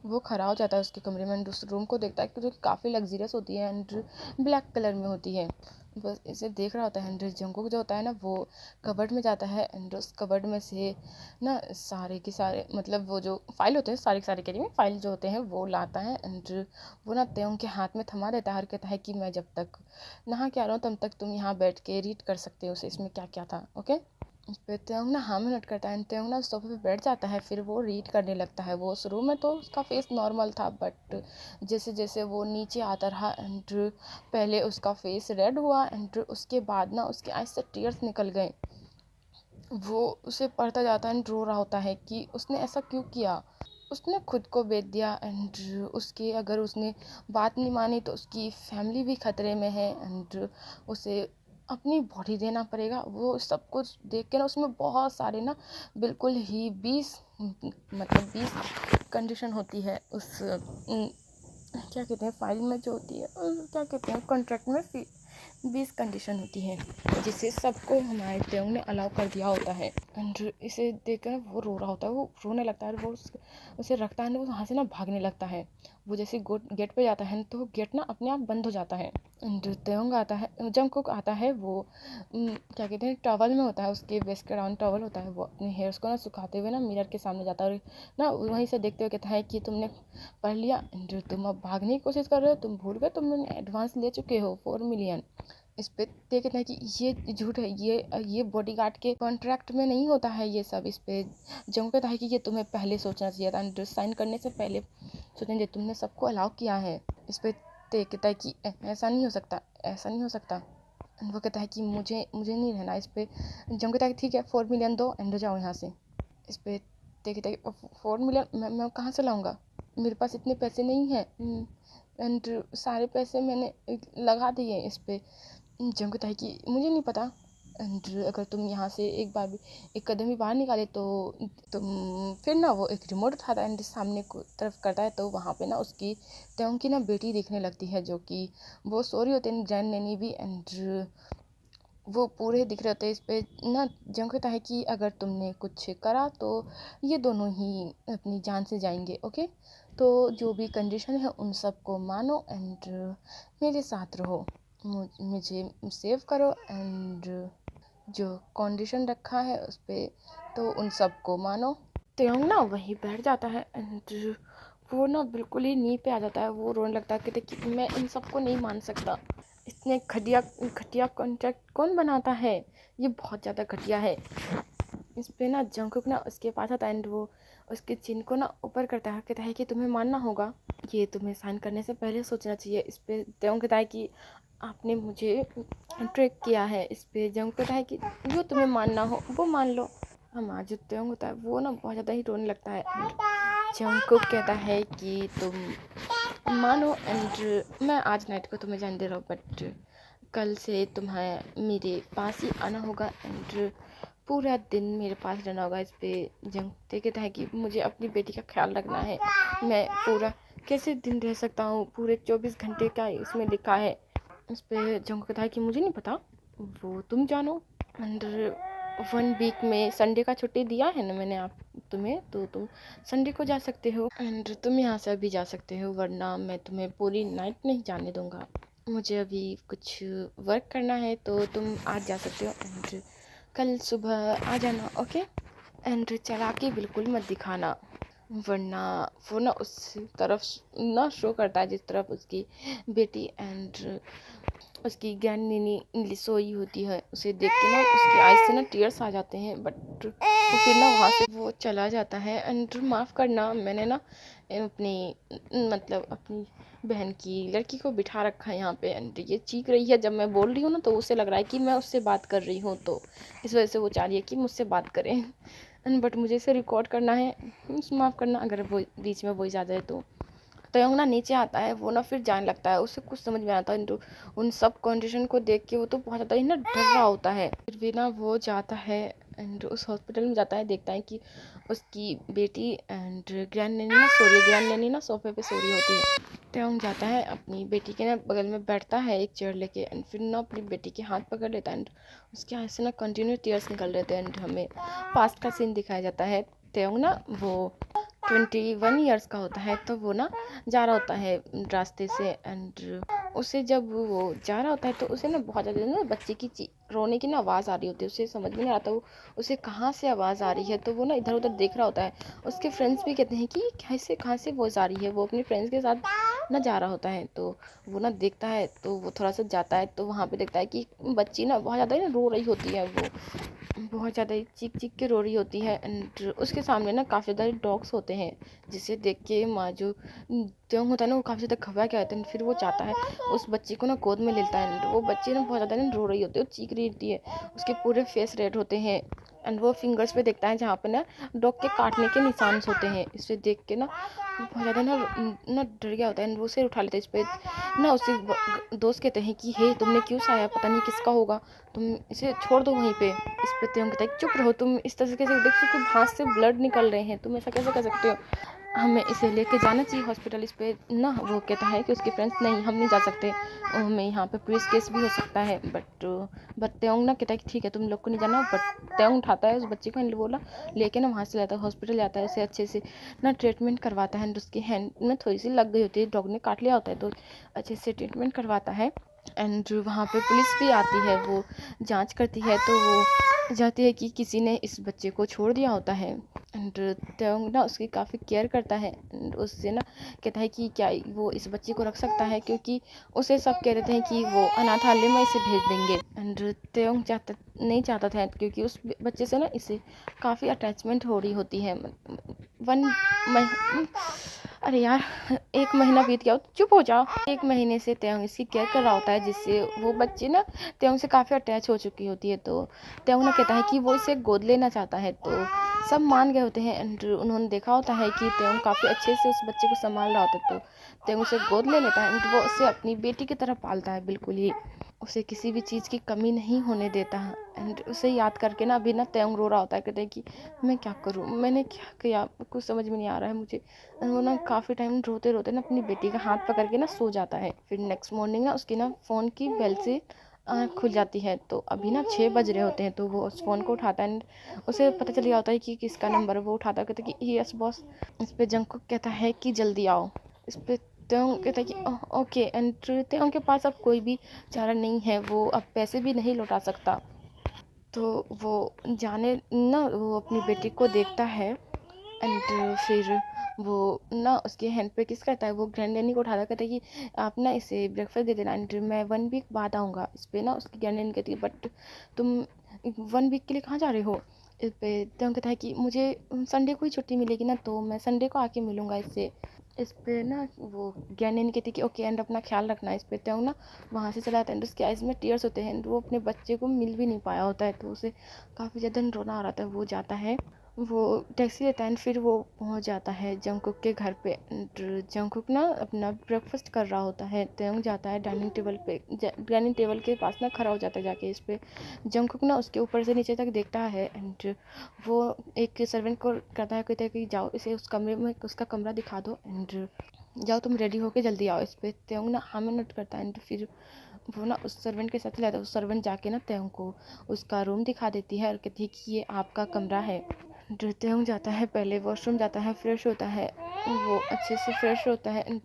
वो खड़ा हो जाता है उसके कमरे में एंड उस रूम को देखता है जो कि काफ़ी लग्जरियस होती है एंड ब्लैक कलर में होती है। बस इसे देख रहा होता है एंड जंकुक जो होता है ना वो कबर्ड में जाता है एंड उस कबर्ड में से ना सारे के सारे मतलब वो जो फाइल होते हैं सारे के सारे करीब फाइल जो होते हैं वो लाता है एंड वो ना तेंग के हाथ में थमा देता है और कहता है कि मैं जब तक नहा के आ रहा हूँ तब तक तुम यहाँ बैठ के रीड कर सकते हो उसे, इसमें क्या क्या था। ओके। इस पे तेंग ना हाँ में नोट करता है, तेंग ना सोफे पे बैठ जाता है, फिर वो रीड करने लगता है। वो शुरू में तो उसका फेस नॉर्मल था, बट जैसे जैसे वो नीचे आता रहा एंड पहले उसका फेस रेड हुआ एंड उसके बाद ना उसके आँख से टीयर्स निकल गए। वो उसे पढ़ता जाता है एंड रो रहा होता है कि उसने ऐसा क्यों किया, उसने खुद को बेच दिया एंड उसके अगर उसने बात नहीं मानी तो उसकी फैमिली भी खतरे में है एंड उसे अपनी बॉडी देना पड़ेगा। वो सब कुछ देख के ना उसमें बहुत सारे ना बिल्कुल ही 20 कंडीशन होती है उस क्या कहते हैं फाइल में जो होती है क्या कहते हैं कॉन्ट्रैक्ट में 20 कंडीशन होती है, जिसे सबको हमारे तेंग ने अलाउ कर दिया होता है। एंड इसे देखकर वो रो रहा होता है, वो रोने लगता है, वो उसे रखता है, वो वहाँ से ना भागने लगता है। वो जैसे गेट पे जाता है तो गेट ना अपने आप बंद हो जाता है। त्योंग आता है, जंगकुक आता है, वो क्या कहते हैं, टॉवल में होता है, उसके वेस्ट के अराउंड टॉवल होता है, वो अपने हेयर्स को ना सुखाते हुए ना मिरर के सामने जाता है और ना वहीं से देखते हुए कहता है कि तुमने पढ़ लिया, तुम अब भागने की कोशिश कर रहे हो, तुम भूल गए तुमने एडवांस ले चुके हो 4 मिलियन। इस पे ते कहते हैं कि ये झूठ है, ये बॉडीगार्ड के कॉन्ट्रैक्ट में नहीं होता है ये सब। इस पे जंग कहता है कि ये तुम्हें पहले सोचना चाहिए था, एंड साइन करने से पहले सोचना चाहिए, तुमने सबको अलाउ किया है। इस पे ते कहता है कि ऐसा नहीं हो सकता, ऐसा नहीं हो सकता। वो कहता है कि मुझे मुझे नहीं रहना। इस पे जंग कहता है कि ठीक है 4 मिलियन दो एंड जाओ यहाँ से। इस पे ते कहता है कि 4 मिलियन मैं कहाँ से लाऊंगा, मेरे पास इतने पैसे नहीं हैं, एंड सारे पैसे मैंने लगा दिए। इस पे जंग कहता है कि मुझे नहीं पता, एंड अगर तुम यहाँ से एक बार भी एक कदम भी बाहर निकाले तो तुम फिर ना वो एक रिमोट उठाता है एंड सामने को तरफ करता है, तो वहाँ पे ना उसकी त्योंग की ना बेटी दिखने लगती है, जो कि वो सो रही होती है, ग्रैंड नैनी भी, एंड वो पूरे दिख रहे होते हैं। इस पे ना जंग कहता है कि अगर तुमने कुछ करा तो ये दोनों ही अपनी जान से जाएंगे, ओके, तो जो भी कंडीशन है उन सब को मानो एंड मेरे साथ रहो, मुझे सेव करो, एंड जो कंडीशन रखा है उस पे तो उन सब को मानो। त्योंग ना वहीं बैठ जाता है एंड वो ना बिल्कुल ही नींद पे आ जाता है, वो रोने लगता है कि देखिए मैं इन सबको नहीं मान सकता, इतने घटिया घटिया कॉन्ट्रैक्ट कौन बनाता है, ये बहुत ज़्यादा घटिया है। इस पे ना जंगकुक ना उसके पास आता है एंड वो उसके चिन को ना ऊपर करता है, कहता है कि तुम्हें मानना होगा, ये तुम्हें साइन करने से पहले सोचना चाहिए। इस पे त्योंग कहता है कि आपने मुझे ट्रिक किया है। इस पे जंगकुक कहता है कि जो तुम्हें मानना हो वो मान लो। हमारा जो त्योंग होता है वो ना बहुत ज़्यादा ही रोने लगता है। जंगकुक कहता है कि तुम मानो एंड मैं आज नाइट को तुम्हें जाने दे रहा हूँ, बट कल से तुम्हें मेरे पास ही आना होगा एंड पूरा दिन मेरे पास रहना होगा। इस पे जंग कहता है कि मुझे अपनी बेटी का ख्याल रखना है, मैं पूरा कैसे दिन रह सकता हूँ, पूरे 24 घंटे का इसमें लिखा है। इस पे जंग कहता है कि मुझे नहीं पता, वो तुम जानो, एंड 1 वीक में संडे का छुट्टी दिया है ना मैंने आप तुम्हें, तो तुम संडे को जा सकते हो एंड तुम यहाँ से अभी जा सकते हो, वरना मैं तुम्हें पूरी नाइट नहीं जाने दूँगा। मुझे अभी कुछ वर्क करना है तो तुम आज जा सकते हो एंड कल सुबह आ जाना, ओके, एंड चालाकी बिल्कुल मत दिखाना, वरना वो ना उस तरफ ना शो करता है जिस तरफ उसकी बेटी एंड उसकी ग्रैंड नीनी सोई होती है। उसे देख के ना उसकी आइज से ना टीयर्स आ जाते हैं, बट वो फिर ना वहाँ से वो चला जाता है। एंड माफ़ करना, मैंने ना अपनी मतलब अपनी बहन की लड़की को बिठा रखा है यहाँ पे, एंड ये चीख रही है जब मैं बोल रही हूँ ना, तो उसे लग रहा है कि मैं उससे बात कर रही हूँ, तो इस वजह से वो चाह रही है कि मुझसे बात करें, एंड बट मुझे इसे रिकॉर्ड करना है, माफ़ करना अगर वो बीच में वॉइस आ जाए तो। त्योंग ना नीचे आता है, वो ना फिर जाने लगता है, उसे कुछ समझ में आता है, तो उन सब कंडीशन को देख के वो तो बहुत ज़्यादा ही ना डर रहा होता है। फिर भी ना वो जाता है एंड उस हॉस्पिटल में जाता है, देखता है कि उसकी बेटी एंड ग्रैंड नैनी ना सो रही है, ग्रैंड नैनी ना सोफे पे सो रही होती है। त्योंग जाता है अपनी बेटी के ना बगल में बैठता है एक चेयर लेके, एंड फिर ना अपनी बेटी के हाथ पकड़ लेता है, एंड उसके हाथ से ना कंटिन्यू टीयर्स निकल रहे थे, एंड हमें पास्ट का सीन दिखाया जाता है। त्योंग ना वो 21 ईयर्स का होता है, तो वो ना जा रहा होता है रास्ते से, एंड उसे जब वो जा रहा होता है तो उसे ना बहुत ज़्यादा ना बच्चे की रोने की ना आवाज़ आ रही होती है, उसे समझ में नहीं आता वो उसे कहाँ से आवाज़ आ रही है, तो वो ना इधर उधर देख रहा होता है। उसके फ्रेंड्स भी कहते हैं कि कैसे कहाँ से वॉइस आ रही है, वो अपने फ्रेंड्स के साथ ना जा रहा होता है, तो वो ना देखता है, तो वो थोड़ा सा जाता है तो वहाँ पे देखता है कि बच्ची ना बहुत ज़्यादा ना रो रही होती है, वो बहुत ज़्यादा चीख चीख के रो रही होती है, एंड उसके सामने ना काफ़ी ज़्यादा डॉग्स होते हैं, जिसे देख के माँ जो त्योंग होता है ना वो काफ़ी ज़्यादा घबरा के आता है, फिर वो चाहता है उस बच्ची को ना गोद में लेता है, एंड वो बच्ची ना बहुत ज़्यादा ना रो रही होती है, वो चीख रही होती है, उसके पूरे फेस रेड होते हैं, एंड वो फिंगर्स पे देखता है जहाँ पे ना डॉग के काटने के निशान होते हैं। इसे देख के ना वो बहुत ज़्यादा ना डर गया होता है, एंड वो उसे उठा लेता है। इस पर ना उससे दोस्त कहते हैं कि हे तुमने क्यों साया, पता नहीं किसका होगा, तुम इसे छोड़ दो वहीं पे। इस पे त्योंग कहता है चुप रहो, तुम इस तरीके से देख सकते हो हाथ से ब्लड निकल रहे हैं, तुम ऐसा कैसे कर सकते हो। हमें इसे लेके जाना चाहिए हॉस्पिटल। इस पे ना वो कहता है कि उसके फ्रेंड्स नहीं, हम नहीं जा सकते, हमें यहाँ पे पुलिस केस भी हो सकता है। बट त्योंग ना कहता है कि ठीक है तुम लोग को नहीं जाना। बट त्योंग उठाता है उस बच्चे को, बोला लेके ना वहाँ से लाता है, हॉस्पिटल जाता है, उसे अच्छे से ना ट्रीटमेंट करवाता है। उसकी हैंड में थोड़ी सी लग गई होती है, डॉग ने काट लिया होता है, तो अच्छे से ट्रीटमेंट करवाता है। एंड वहाँ पे पुलिस भी आती है, वो जांच करती है, तो वो जाती है कि किसी ने इस बच्चे को छोड़ दिया होता है। एंड त्योंग ना उसकी काफ़ी केयर करता है। एंड उससे ना कहता है कि क्या वो इस बच्चे को रख सकता है, क्योंकि उसे सब कह रहे थे कि वो अनाथालय में इसे भेज देंगे। एंड त्योंग नहीं चाहता था, क्योंकि उस बच्चे से ना इसे काफ़ी अटैचमेंट हो रही होती है। वन मह अरे यार, 1 महीना बीत गया, चुप हो जाओ। 1 महीने से त्योंग इसकी केयर कर रहा होता है, जिससे वो बच्ची ना त्योंग से काफ़ी अटैच हो चुकी होती है। तो त्योंग ना कहता है कि वो इसे गोद लेना चाहता है, तो सब मान गए होते हैं। एंड उन्होंने देखा होता है कि त्योंग काफ़ी अच्छे से उस बच्चे को संभाल रहा होता है, तो त्योंग उसे गोद ले लेता है। एंड वो उसे अपनी बेटी की तरह पालता है, बिल्कुल ही उसे किसी भी चीज़ की कमी नहीं होने देता है। एंड उसे याद करके ना अभी ना त्योंग रो रहा होता है, कहते हैं कि मैं क्या करूँ, मैंने क्या किया, कुछ समझ में नहीं आ रहा है मुझे। वो ना काफ़ी टाइम रोते रोते ना अपनी बेटी का हाथ पकड़ के ना सो जाता है। फिर नेक्स्ट मॉर्निंग ना उसकी ना फ़ोन की बेल से आँख खुल जाती है, तो अभी ना 6 बज रहे होते हैं। तो वो उस फ़ोन को उठाता है, एंड उसे पता चल गया होता है कि किसका नंबर है। वो उठाता है, कहता है कि यस बॉस। इस पे जंगकुक कहता है कि जल्दी आओ। इस पे त्योंग कहता है कि ओके। एंड त्योंग के पास अब कोई भी चारा नहीं है, वो अब पैसे भी नहीं लौटा सकता। तो वो जाने ना वो अपनी बेटी को देखता है। एंड फिर वो ना उसके हैंड पे किस करता है, वो ग्रैंड नैनी को उठाता, कहता है कि आप ना इसे ब्रेकफास्ट दे देना, एंड मैं 1 वीक बाद आऊँगा। इस पे ना उसकी ग्रैंड नैनी कहती है बट तुम 1 वीक के लिए कहाँ जा रहे हो। इस पे त्योंग कहता है कि मुझे संडे को ही छुट्टी मिलेगी ना, तो मैं संडे को आके मिलूँगा इससे। इस पे ना वो ग्रैंड नैनी कहती है कि ओके एंड अपना ख्याल रखना। इस पे त्योंग ना वहाँ से चला जाता है, एंड उसके आइज़ में टीयर्स होते हैं। वो अपने बच्चे को मिल भी नहीं पाया होता है, तो उसे काफ़ी ज़्यादा रोना आ रहा था। वो जाता है, वो टैक्सी लेता है, एंड फिर वो पहुंच जाता है जंगकुक के घर पे। जंगकुक ना अपना ब्रेकफास्ट कर रहा होता है। त्योंग जाता है डाइनिंग टेबल पे, डाइनिंग टेबल के पास ना खड़ा हो जाता है जाके। इस पे जंगकुक ना उसके ऊपर से नीचे तक देखता है। एंड वो एक सर्वेंट को कहता है कि जाओ इसे उस कमरे में, उसका कमरा दिखा दो, एंड जाओ तुम रेडी होके जल्दी आओ। इस पे त्योंग ना हाँ में नोट करता है। एंड फिर वो ना उस सर्वेंट के साथ जाता है। उस सर्वेंट जाके ना त्योंग को उसका रूम दिखा देती है और कहती है कि ये आपका कमरा है। त्योंग जाता है, पहले वॉशरूम जाता है, फ्रेश होता है, वो अच्छे से फ्रेश होता है। एंड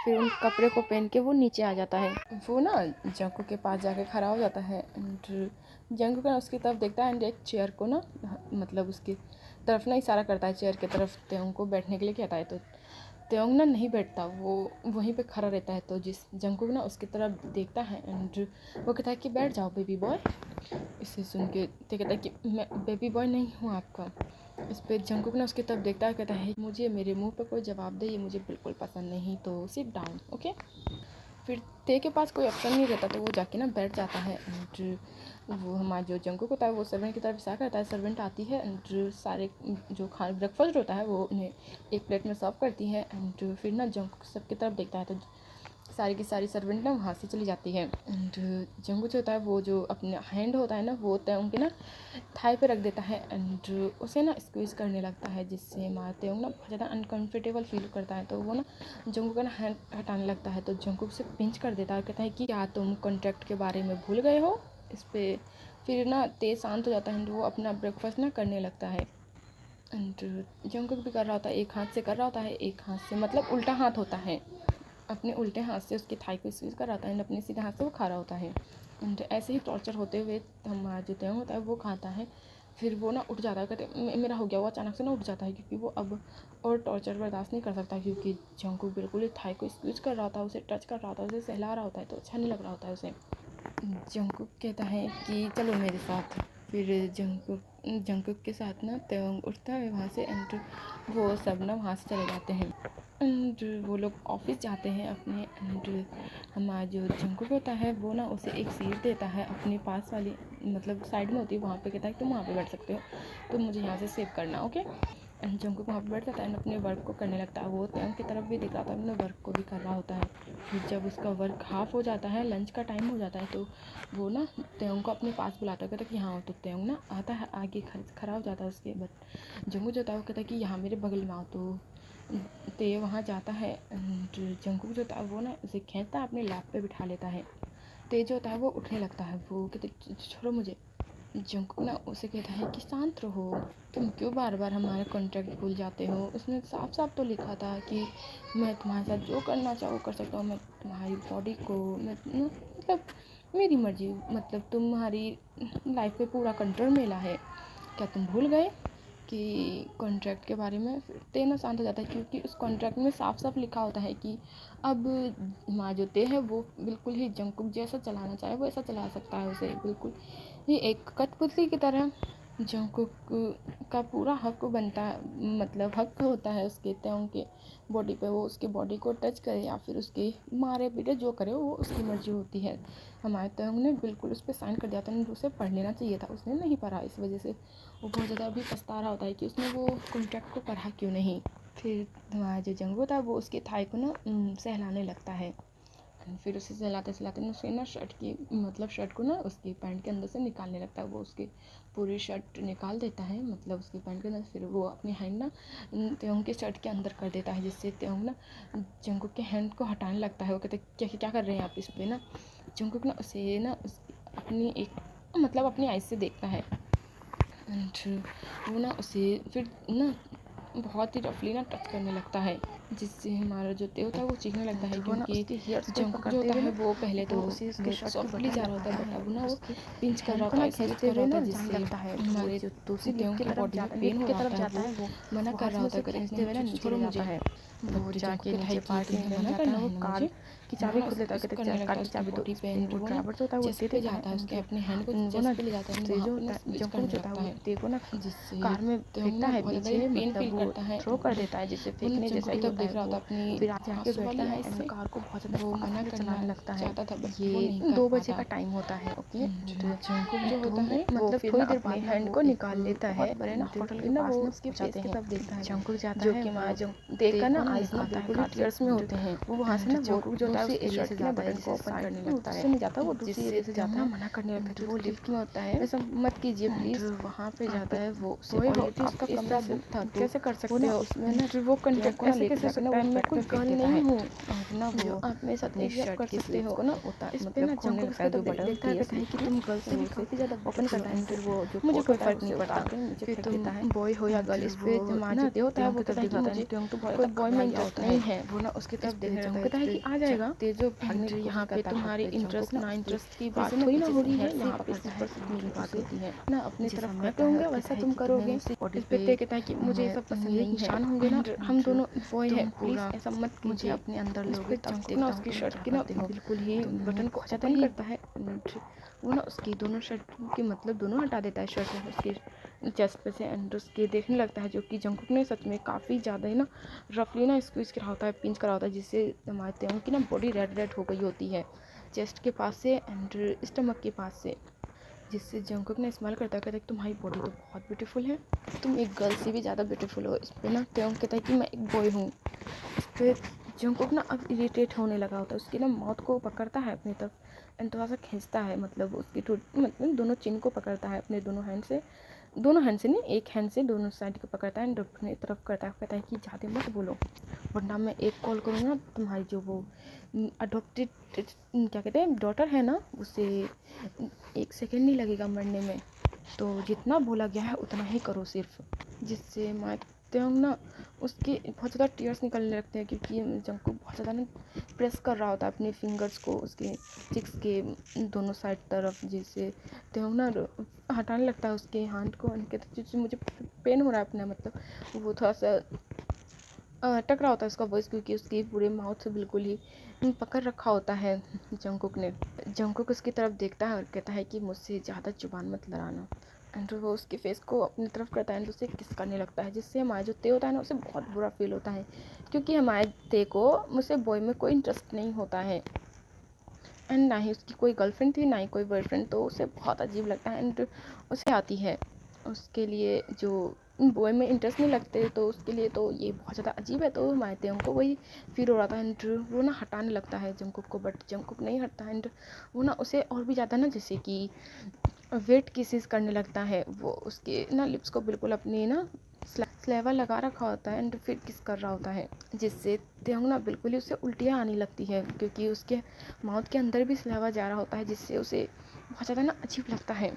फिर उन कपड़े को पहन के वो नीचे आ जाता है। वो ना जंगकुक के पास जाके खड़ा हो जाता है। एंड जंगकुक ना उसकी तरफ देखता है, एंड एक चेयर को ना मतलब उसकी तरफ ना इशारा करता है, चेयर की तरफ त्योंग को बैठने के लिए कहता है। तो त्योंग ना नहीं बैठता, वो वहीं पे खड़ा रहता है। तो जिस जंगकुक ना उसकी तरफ देखता है, एंड वो कहता है कि बैठ जाओ बेबी बॉय। इसे सुन के तो कहता है कि मैं बेबी बॉय नहीं हूँ आपका। इस पे जंगकुक ना उसकी तरफ देखता है, कहता है मुझे मेरे मुंह पे कोई जवाब दे, ये मुझे बिल्कुल पसंद नहीं, तो सिट डाउन ओके। फिर ते के पास कोई ऑप्शन नहीं रहता, तो वो जाके ना बैठ जाता है। एंड वो हमारा जो जंगकुक होता है वो सर्वेंट की तरफ इशारा करता है, सर्वेंट आती है, एंड सारे जो ब्रेकफास्ट होता है वो उन्हें एक प्लेट में सर्व करती है। एंड फिर ना जंगकुक सबकी तरफ देखता है, तो सारी की सारी सर्वेंट ना वहाँ से चली जाती है। एंड जंगकुक जो होता है वो जो अपना हैंड होता है ना वो त्योंग के ना थाई पे रख देता है, एंड उसे ना स्क्वीज़ करने लगता है, जिससे हमारा त्योंग ना बहुत ज़्यादा अनकम्फर्टेबल फील करता है। तो वो ना जंगकुक का ना हैंड हटाने लगता है, तो जंगकुक से पिंच कर देता है, कहता है कि क्या तुम कॉन्ट्रैक्ट के बारे में भूल गए हो। इस पर फिर ना तेज शांत हो जाता है, एंड वो अपना ब्रेकफास्ट ना करने लगता है। एंड जंगकुक भी कर रहा होता है, एक हाथ से कर रहा होता है, एक हाथ से मतलब उल्टा हाथ होता है, अपने उल्टे हाथ से उसकी थाई को स्क्वीज़ कर रहा होता है, एंड अपने सीधे हाथ से वो खा रहा होता है। एंड ऐसे ही टॉर्चर होते हुए हमारा जो त्योंग होता है वो खाता है। फिर वो ना उठ जाता है, कहते मेरा हो गया। वो अचानक से ना उठ जाता है, क्योंकि वो अब और टॉर्चर बर्दाश्त नहीं कर सकता, क्योंकि जंगकुक बिल्कुल ही थाई को स्क्वीज़ कर रहा था, उसे टच कर रहा था, उसे सहला रहा होता है, तो अच्छा नहीं लग रहा होता है उसे। जंगकुक कहता है कि चलो मेरे साथ। फिर जंगकुक के साथ ना त्योंग उठता है वहाँ से, एंड वो सब ना वहाँ से चले जाते हैं। एंड वो लोग ऑफिस जाते हैं अपने। एंड हमारा जो जंगकुक होता है वो ना उसे एक सीट देता है अपने पास वाली, मतलब साइड में होती है, वहाँ पे कहता है तुम वहाँ पे बैठ सकते हो, तो मुझे यहाँ से सेव करना ओके। एंड जंगकुक वहाँ पे बैठ जाता है, अपने वर्क को करने लगता है। वो त्योंग की तरफ भी दिख रहा था, अपने वर्क को भी कर रहा होता है। फिर जब उसका वर्क हाफ हो जाता है, लंच का टाइम हो जाता है, तो वो ना त्योंग को अपने पास बुलाता है, कहता है कि हाँ। तो त्योंग ना आता है, आगे खड़ा हो जाता है उसके। बट जंगकुक जो होता है वो कहता है कि यहाँ मेरे बगल में आओ। तो ते वहाँ जाता है एंड जंकुक जो होता है वो ना उसे खींचता है, अपने लैप पे बिठा लेता है। ते जो होता है वो उठने लगता है, वो कहते छोड़ो मुझे। जंकुक ना उसे कहता है कि शांत रहो, तुम क्यों बार बार हमारे कॉन्ट्रैक्ट भूल जाते हो। उसने साफ साफ तो लिखा था कि मैं तुम्हारे साथ जो करना चाहूँ कर सकता हूँ, मैं तुम्हारी बॉडी को मैं मतलब मेरी मर्जी, मतलब तुम्हारी लाइफ पे पूरा कंट्रोल मेरा है। क्या तुम भूल गए कि कॉन्ट्रैक्ट के बारे में। फिर ते ना शांत हो जाता है, क्योंकि उस कॉन्ट्रैक्ट में साफ साफ लिखा होता है कि अब हमारा जो ते है वो बिल्कुल ही जंकुक जैसा चलाना चाहे वो ऐसा चला सकता है, उसे बिल्कुल ही एक कठपुतली की तरह। जंकुक का पूरा हक बनता है, मतलब हक होता है उसके त्यों के बॉडी पे, वो उसके बॉडी को टच करे या फिर उसके मारे पीटे जो करे वो उसकी मर्जी होती है। हमारे त्यों ने बिल्कुल उस पर साइन कर दिया था, उसे पढ़ लेना चाहिए था, उसने नहीं पढ़ा। इस वजह से वो बहुत ज़्यादा अभी पछता रहा होता है कि उसने वो कॉन्ट्रैक्ट को पढ़ा क्यों नहीं। फिर हमारा जो जंगू था वो उसके थाई को ना सहलाने लगता है। फिर उसे सहलाते सहलाते ना उसे ना शर्ट की मतलब शर्ट को ना उसकी पैंट के अंदर से निकालने लगता है। वो उसकी पूरी शर्ट निकाल देता है, मतलब उसकी पैंट के अंदर। फिर वो अपनी हैंड ना त्योंग के शर्ट के अंदर कर देता है, जिससे त्योंग ना जंकुक के हैंड को हटाने लगता है। वो कहते क्या क्या कर रहे हैं आप इस पर ना। जंकुक ना उसे ना अपनी एक मतलब अपनी आइज से देखता है एंड वो ना उसे फिर ना बहुत ही रफली ना टच करने लगता है, जिससे हमारा जो ते होता है वो चीखने लगता है, क्योंकि जंकुक जो होता है वो पहले तो सॉफ्टली जा रहा होता है, बट अब ना वो पिंच कर रहा होता है, स्क्वीज कर रहा होता है, जिससे हमारे जो दूसरी त्यों की बॉडी में पेन हो रहा होता है। वो मना कर रहा होता है, कहते छोड़ो मुझे। वो जाके नीचे पार्टी में मना करना है, वो कार की चाबी खुद लेता है, कहते कार की चाबी तो वो ड्राइवर जो होता है वो दे देता है, उसके अपने हैंड को चेस्ट पे ले जाता है, जो जंकुक जो होता है देखो ना जिससे कार में फेंकता है पीछे, पेन फील करता है, थ्रो कर देता है, जिससे फेंकने जैसा ही होता है। वो फिर आगे आके बैठता है एंड कार को बहुत ज़्यादा वो मना चलाने लगता है। ये 2 बजे का टाइम होता है, ओके। जंकुक जो होता है मतलब थोड़ी देर बाद हैंड को निकाल लेता है, होटल के पास में उसके फेस की तरफ देखता है, जंकुक जाता है, जो कि माँ देखकर ना आइज ना बिल्कुल टीयर्स में होते हैं। वो वहाँ से ना जंकुक जो होता है उसके शर्ट के ना बटन को ओपन करने लगता है, नहीं जाता वो दूसरी एरिया से जाता है, मना करने लगता है। वो लिफ्ट में होता है, ऐसा मत कीजिए प्लीज। वहाँ पे जाता है वो ऑलरेडी उसका कमरा बुक था, तो कैसे कर सकते हो उसमें ना वो कंटेक्ट को लेकर सकता है। मैं कोई गर्ल नहीं हूँ ना, वो आप मेरे साथ नहीं शेयर कर सकते हो ना होता इस पे ना जंकुक उसका तो देखता है कि तुम गर्ल से भी काफ़ी ज़्यादा ओपन करता है, फिर वो जो मुझे कोई फर्क नहीं पड़ता फिर तुम बॉय हो या गर्ल। इस पे ना होता है वो कहता है कि मुझे कोई बॉय में इंटरेस्ट नहीं है। वो ना उसकी तरफ देख रहा कहता है कि आ जाएगा तेजो भागने यहाँ पे तुम्हारी इंटरेस्ट ना इंटरेस्ट की बात थोड़ी ना हो रही है, यहाँ पे इस पर की बात होती है ना, अपनी तरफ मैं कहूँगा वैसा तुम करोगे। इस पे ते कहता है कि मुझे ये सब पसंद नहीं है, निशान होंगे ना हम दोनों बॉय है, प्लीज ऐसा मत कीजिए अपने अंदर लोगे। जंकुक ना उसकी शर्ट की ना बिल्कुल ही बटन को ओपन करता है, वो ना उसकी दोनों शर्ट की मतलब दोनों हटा देता है शर्ट उसकी चेस्ट पे से एंड उसके देखने लगता है, जो कि जंकुक ने सच में काफ़ी ज़्यादा ही ना रफली ना स्क्वीज करा होता है, पिंच करा होता है, जिससे हमारे त्यों की ना बॉडी रेड रेड हो गई होती है चेस्ट के पास से एंड स्टमक के पास से, जिससे जंकुक ने स्माइल करता है, कहता है कि तुम्हारी बॉडी तो बहुत ब्यूटीफुल है, तुम एक गर्ल से भी ज़्यादा ब्यूटीफुल हो। इस पर ना त्यों कहता है कि मैं एक बॉय हूँ। इस पर जंकुक ना अब इरिटेट होने लगा होता है, उसकी ना माउथ को पकड़ता है अपनी तरफ एंड थोड़ा सा खींचता है, मतलब उसकी मतलब दोनों चिन को पकड़ता है अपने दोनों हैंड से नहीं, एक हैंड से दोनों साइड को पकड़ता है एंड अपनी तरफ करता है, कहता है कि ज़्यादा मत बोलो वरना मैं एक कॉल करूँगा तुम्हारी जो वो अडोप्टेड क्या कहते हैं डॉटर है ना, उसे 1 सेकेंड नहीं लगेगा मरने में, तो जितना बोला गया है उतना ही करो सिर्फ। जिससे माँ त्योंग ना उसके बहुत ज़्यादा टीयर्स निकलने लगते हैं, क्योंकि जंकुक बहुत ज़्यादा ना प्रेस कर रहा होता है अपने फिंगर्स को उसके चिक्स के दोनों साइड तरफ, जिससे त्योंग ना हटाने लगता है उसके हाथ को, कहते मुझे पेन हो रहा है अपना, मतलब वो थोड़ा सा अटक रहा होता है उसका वॉइस, क्योंकि उसकी पूरे माउथ से बिल्कुल ही पकड़ रखा होता है जंकुक ने। जंकुक उसकी तरफ देखता है और कहता है कि मुझसे ज़्यादा जुबान मत लड़ाना एंड वो उसके फेस को अपनी तरफ करता है एंड उसे किस करने लगता है, जिससे हमारे जो ते होता है ना उसे बहुत बुरा फील होता है, क्योंकि हमारे ते को मुझसे बॉय में कोई इंटरेस्ट नहीं होता है एंड ना ही उसकी कोई गर्लफ्रेंड थी ना ही कोई बॉयफ्रेंड, तो उसे बहुत अजीब लगता है एंड उसे आती है उसके लिए जो बॉय में इंटरेस्ट नहीं लगते, तो उसके लिए तो ये बहुत ज़्यादा अजीब है। तो हमारे त्यों को वही फील हो रहा था एंड वो ना हटाने लगता है जंकुक को, बट जंकुक नहीं हटता एंड वो ना उसे और भी ज़्यादा ना जैसे कि वेट किसेस करने लगता है, वो उसके ना लिप्स को बिल्कुल अपनी ना स्लेवर लगा रखा होता है एंड फिर किस कर रहा होता है, जिससे त्योंग ना बिल्कुल ही उसे उल्टियाँ आने लगती है क्योंकि उसके माउथ के अंदर भी स्लेवर जा रहा होता है, जिससे उसे बहुत ज़्यादा ना अजीब लगता है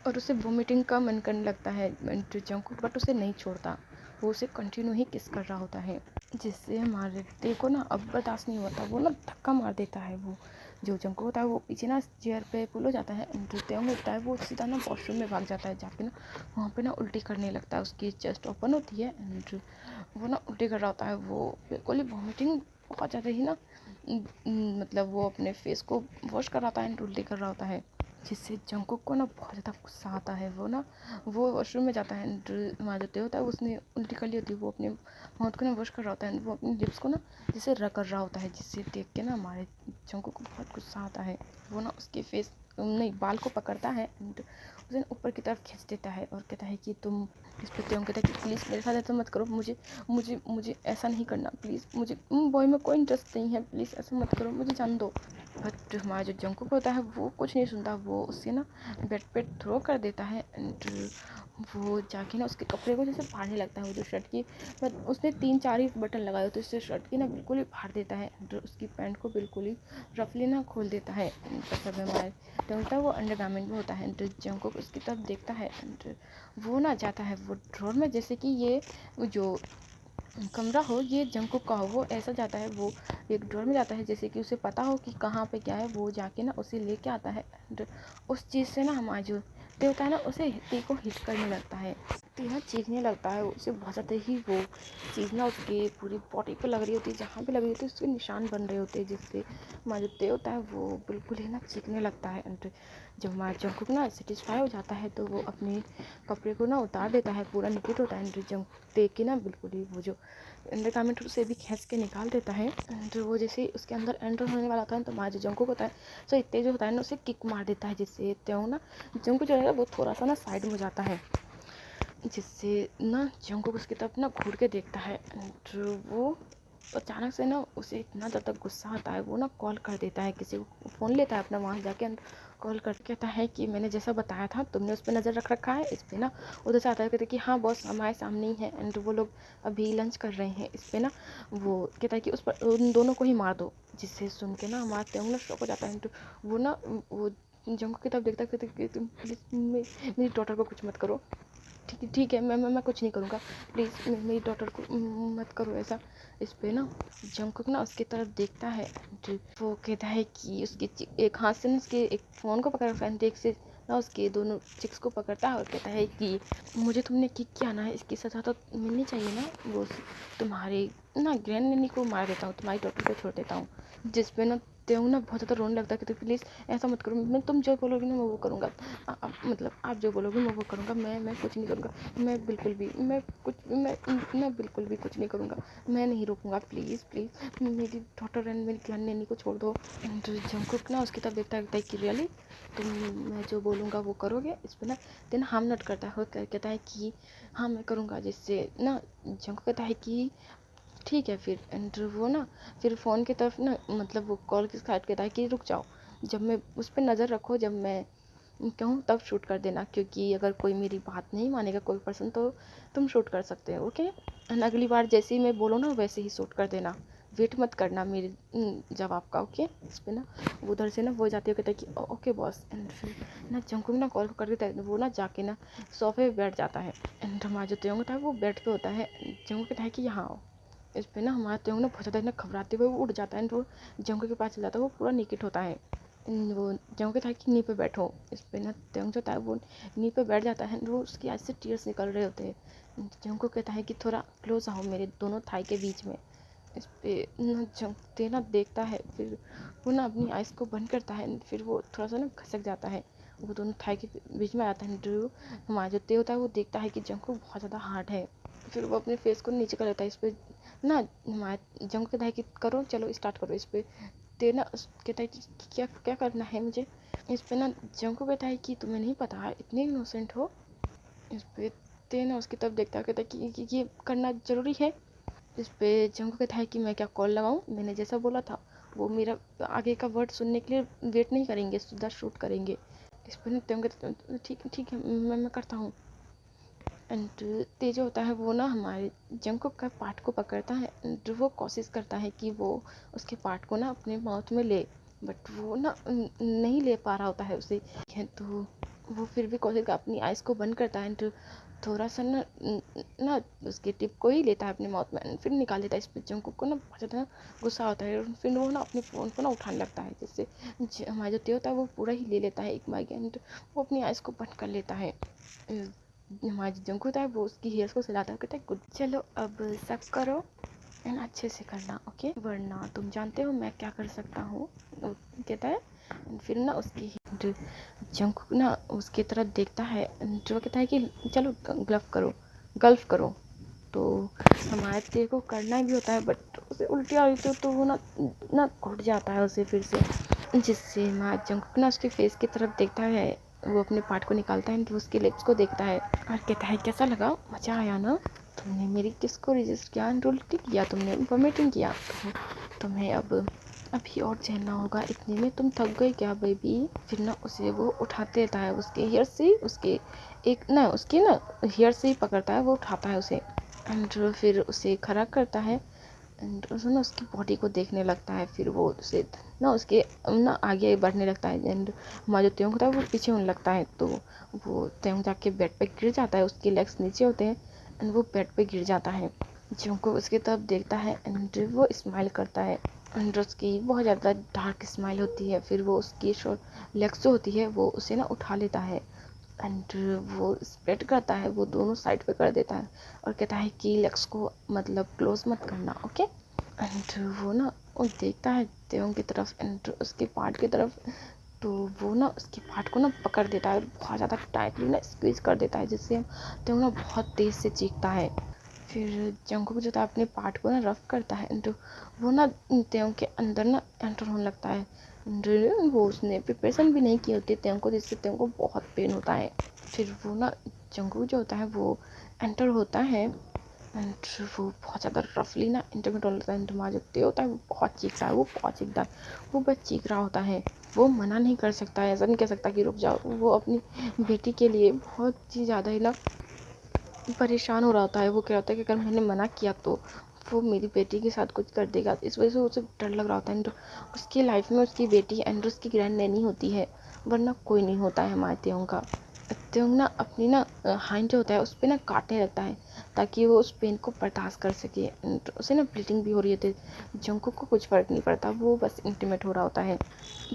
और उसे वोमिटिंग का मन करने लगता है जंगकुक, बट उसे नहीं छोड़ता, वो उसे कंटिन्यू ही किस कर रहा होता है, जिससे हमारे ते को ना अब बर्दाश्त नहीं होता, वो ना धक्का मार देता है। वो जो जंगकुक होता है वो पीछे ना चेयर पे पुल हो जाता है, त्योंग होता है वो सीधा ना वॉशरूम में भाग जाता है, जाके ना वहाँ पे ना उल्टी करने लगता है। उसकी चेस्ट ओपन होती है एंड वो ना उल्टी कर रहा होता है, वो बिल्कुल ही वॉमिटिंग बहुत ज़्यादा ही ना मतलब वो अपने फेस को वॉश कर रहा था एंड उल्टी कर रहा होता है, जिससे जंगकुक को ना बहुत ज़्यादा गुस्सा आता है। वो ना वो वॉशरूम में जाता है एंड वहाँ जो ते होता है उसने उल्टी कर ली होती है, वो अपने माउथ को ना वॉश कर रहा होता है एंड वो अपनी लिप्स को ना जैसे रगड़ रहा होता है, जिससे देख के ना हमारे जंगकुक को बहुत गुस्सा आता है। वो ना उसके फेस नहीं बाल को पकड़ता है एंड उसे ऊपर की तरफ खींच देता है और कहता है कि तुम इस पर त्यों कहता है कि प्लीज़ मेरे साथ ऐसा मत करो, मुझे मुझे मुझे ऐसा नहीं करना प्लीज़, मुझे बॉय में कोई इंटरेस्ट नहीं है, प्लीज़ ऐसा मत करो, मुझे जान दो। बट हमारा जो जंगकुक होता है वो कुछ नहीं सुनता, वो उससे ना बेड पे थ्रो कर देता है एंड वो जाके ना उसके कपड़े को जैसे फाड़ने लगता है। वो जो शर्ट की बट उसने 3-4 ही बटन लगाए होते, उससे शर्ट की ना बिल्कुल ही फाड़ देता है एंड उसकी पैंट को बिल्कुल ही रफली ना खोल देता है। मतलब हमारे होता है वो अंडरगारमेंट में होता है एंड जंगकुक उसकी तरफ देखता है एंड वो ना जाता है वो ड्रॉर में, जैसे कि ये जो कमरा हो ये जंगकुक का हो, वो ऐसा जाता है, वो एक ड्रॉर में जाता है जैसे कि उसे पता हो कि कहाँ पे क्या है, वो जाके ना उसे लेके आता है एंड उस चीज़ से ना हमारा जो ते होता है ना उसे ते को हिट करने लगता है, ते ना चीखने लगता है, उसे बहुत ज़्यादा ही वो चीज़ ना उसके पूरी बॉडी पे लग रही होती है, जहाँ पे लग रही होती है उसके निशान बन रहे होते हैं, जिससे हमारा जो ते होता है वो बिल्कुल ही ना चीखने लगता है एंड जब हमारा जंगकुक ना सेटिस्फाई हो जाता है तो वो अपने कपड़े को ना उतार देता है, पूरा निकेट होता है एंड जंग ते की ना बिल्कुल ही वो जो अंडरगारमेंट उसे भी खींच के निकाल देता है एंड वो जैसे उसके अंदर एंटर होने वाला था तो हमारा जो जंगकुक होता है सो इतने जो होता है ना उसे किक मार देता है, जिससे त्यों ना जंगकुक जो है वो थोड़ा सा ना साइड में हो जाता है, जिससे ना जंगकुक उसकी तरफ ना घूर के देखता है एंड वो अचानक से ना उसे इतना ज़्यादा गुस्सा आता है, वो ना कॉल कर देता है, किसी को फ़ोन लेता है अपना, वहाँ जाके कॉल कर कहता है कि मैंने जैसा बताया था तुमने उस पर नज़र रख रखा है, इस पर ना उधर से आता है, कहते कि हाँ बॉस हमारे सामने ही है एंड वो लोग अभी लंच कर रहे हैं, इस पर ना वो कहता है कि उस पर उन दोनों को ही मार दो, जिससे सुन के ना हमारा त्यों ना शॉक हो जाता है। तो वो ना वो जंगकुक की तरफ देखता है कि तुम प्लीज़ मेरी डॉटर को कुछ मत करो, ठीक है मैं कुछ नहीं करूँगा, प्लीज़ मेरी डॉटर को मत करो ऐसा। इस पे ना जंगकुक ना उसकी तरफ देखता है, वो कहता है कि उसकी एक हाथ से ना उसके एक फ़ोन को पकड़ फैन एक से ना उसके दोनों चिक्स को पकड़ता है और कहता है कि मुझे तुमने किक किया ना, इसकी सज़ा तो मिलनी चाहिए ना, वो तुम्हारे ना ग्रैंड नैनी को मार देता हूँ, तुम्हारी डॉटर को छोड़ देता हूँ। जिस पे ना त्यों ना बहुत ज़्यादा रोने लगता है कि प्लीज़ ऐसा मत करो, मैं तुम जो बोलोगी ना मैं वो करूँगा, मतलब आप जो बोलोगे मैं वो करूँगा, मैं कुछ नहीं करूँगा, मैं बिल्कुल भी मैं बिल्कुल भी कुछ नहीं करूँगा, मैं नहीं रोकूँगा, प्लीज़ प्लीज़ मेरी डॉटर एंड मेरी ग्रैंड नैनी को छोड़ दो। तो जंगकुक ना उसकी तरफ देखता है कि रियली तुम मैं जो बोलूँगा वो करोगे, इस पर ना देन हार्म नॉट करता है, कहता है कि हाँ मैं करूँगा, जिससे ना जंगकुक कहता है कि ठीक है फिर एंड वो ना फिर फ़ोन की तरफ ना मतलब वो कॉल के साथ कहता है कि रुक जाओ, जब मैं उस पर नज़र रखो, जब मैं कहूँ तब शूट कर देना, क्योंकि अगर कोई मेरी बात नहीं मानेगा कोई पर्सन तो तुम शूट कर सकते हो, ओके एंड अगली बार जैसे ही मैं बोलो ना वैसे ही शूट कर देना, वेट मत करना मेरे जवाब का, ओके। इस पर ना उधर से ना वो जाती है, कहता है कि ओके बॉस एंड फिर ना जंगकुक ना कॉल कर देता है, वो ना जाके ना सोफे पे बैठ जाता है एंड हमारा जो त्योंग होता है वो बेड पे होता है, जंगकुक कहता है कि यहाँ आओ। इस पर ना हमारा त्योंग ना बहुत ज़्यादा ना घबराते हुए वो उड़ जाता है, तो जंगकुक के पास चल जाता है, वो पूरा निकट होता है, वो जंगकुक कहता है कि नी पे बैठो। इस पर ना त्योंग जो होता है वो नी पे बैठ जाता है, वो उसकी आँख से टीयर्स निकल रहे होते हैं। जंगकुक कहता है कि थोड़ा क्लोज आओ मेरे दोनों थाई के बीच में। इस पर ना जंगते ना देखता है, फिर वो ना अपनी आइज़ को बंद करता है, फिर वो थोड़ा सा ना खसक जाता है, वो दोनों थाई के बीच में आता है। जो हमारा जो ते होता है वो देखता है कि जंगकुक बहुत ज़्यादा हार्ड है, फिर वो अपने फेस को नीचे कर लेता है। इस पर ना हमारा जंगकुक कहता है कि करो चलो स्टार्ट करो। इस पर ते ना कहता है कि क्या क्या करना है मुझे। इस पर ना जंगकुक कहता है कि तुम्हें नहीं पता इतने इनोसेंट हो। इस पर ते ना उसकी तरफ देखता है, कहता है कि ये करना ज़रूरी है। इस पे जंगकुक कहता है कि मैं क्या कॉल लगाऊं, मैंने जैसा बोला था वो मेरा आगे का वर्ड सुनने के लिए वेट नहीं करेंगे, सीधा शूट करेंगे। इस पर ना त्योंग कहता है ठीक ठीक है मैं करता हूँ। एंड तेज होता है वो ना हमारे जंगकुक का पार्ट को पकड़ता है एंड वो कोशिश करता है कि वो उसके पार्ट को ना अपने माउथ में ले, बट वो ना नहीं ले पा रहा होता है उसे। तो वो फिर भी कोशिश कर अपनी आइज़ को बंद करता है एंड थोड़ा सा ना उसके टिप को ही लेता है अपने माउथ में एंड फिर निकाल देता है। इस पर जंगकुक को ना बहुत ज़्यादा गुस्सा होता है और फिर वो ना अपने फ़ोन को ना उठाने लगता है, जिससे हमारा जो तेज होता है वो पूरा ही ले लेता है एक बार एंड वो अपनी आइज़ को बंद कर लेता है। हमारा जो जंगकुक होता है वो उसकी हेयर्स को सहलाता है, कहता है गुड, चलो अब सब करो एंड अच्छे से करना, ओके, वरना तुम जानते हो मैं क्या कर सकता हूँ, कहता है। फिर ना उसकी जंगकुक ना उसकी तरफ देखता है जो कहता है कि चलो गल्फ करो। तो हमारे तेरे को करना भी होता है बट उसे उल्टी आ रही तो वो ना घुट जाता है उसे फिर से, जिससे हमारा जंगकुक ना उसके फेस की तरफ देखता है। वो अपने पार्ट को निकालता है तो उसके लिप्स को देखता है और कहता है कैसा लगा, मज़ा आया ना, तुमने मेरी किस को रजिस्ट किया, उल्टी किया, तुमने वॉमिटिंग किया, तो तुम्हें अब अभी और झेलना होगा, इतने में तुम थक गई क्या बेबी। फिर ना उसे वो उठा देता है उसके हेयर से, उसके हेयर से ही पकड़ता है, वो उठाता है उसे एंड फिर उसे खड़ा करता है एंड उसे ना उसकी बॉडी को देखने लगता है। फिर वो उसे ना उसके ना आगे बढ़ने लगता है एंड हमारा जो त्योंग होता है वो पीछे होने लगता है। तो वो त्योंग जाके बेड पे गिर जाता है, उसके लेग्स नीचे होते हैं एंड वो बेड पे गिर जाता है। जिनको उसकी तरफ देखता है एंड वो स्माइल करता है एंड उसकी बहुत ज़्यादा डार्क स्माइल होती है। फिर वो उसकी लेग्स जो होती है वो उसे ना उठा लेता है एंड वो स्प्रेड करता है, वो दोनों साइड पे कर देता है और कहता है कि लेग्स को मतलब क्लोज मत करना, ओके। एंड वो देखता है त्योंग की तरफ एंड उसके पार्ट की तरफ, तो वो ना उसके पार्ट को ना पकड़ देता है, बहुत ज़्यादा टाइटली ना स्क्वीज कर देता है, जिससे त्योंग ना बहुत तेज़ से चीखता है। फिर जंगकुक जो था अपने पार्ट को ना रफ करता है एंड वो ना त्योंग के अंदर ना एंटर होने लगता है एंड वो उसने प्रिपरेशन भी नहीं की होती त्योंग को, जिससे त्योंग को बहुत पेन होता है। फिर वो ना जंगकुक जो होता है वो एंटर होता है एंड वो बहुत ज़्यादा रफली ना इंटरमिट होता है एंड हमारा जो त्यों होता है वो बहुत चीख रहा है, वो बस चीख रहा होता है। वो मना नहीं कर सकता है, ऐसा नहीं कह सकता कि रुक जाओ, वो अपनी बेटी के लिए बहुत ही ज़्यादा ही ना परेशान हो रहा होता है। वो कह रहा होता है कि अगर मैंने मना किया तो वो मेरी बेटी के साथ कुछ कर देगा, इस वजह से उसे डर लग रहा होता है। एंड उसकी लाइफ में उसकी बेटी एंड उसकी ग्रैंड नैनी होती है, वरना कोई नहीं होता है हमारे त्यों का। त्यों ना अपनी ना हाइंड जो होता है उस पर ना काटने लगता है ताकि वो उस पेन को बर्दाश्त कर सके एंड उसे ना ब्लीडिंग भी हो रही होती है। जंगकुक को कुछ फ़र्क नहीं पड़ता, वो बस इंटीमेट हो रहा होता है।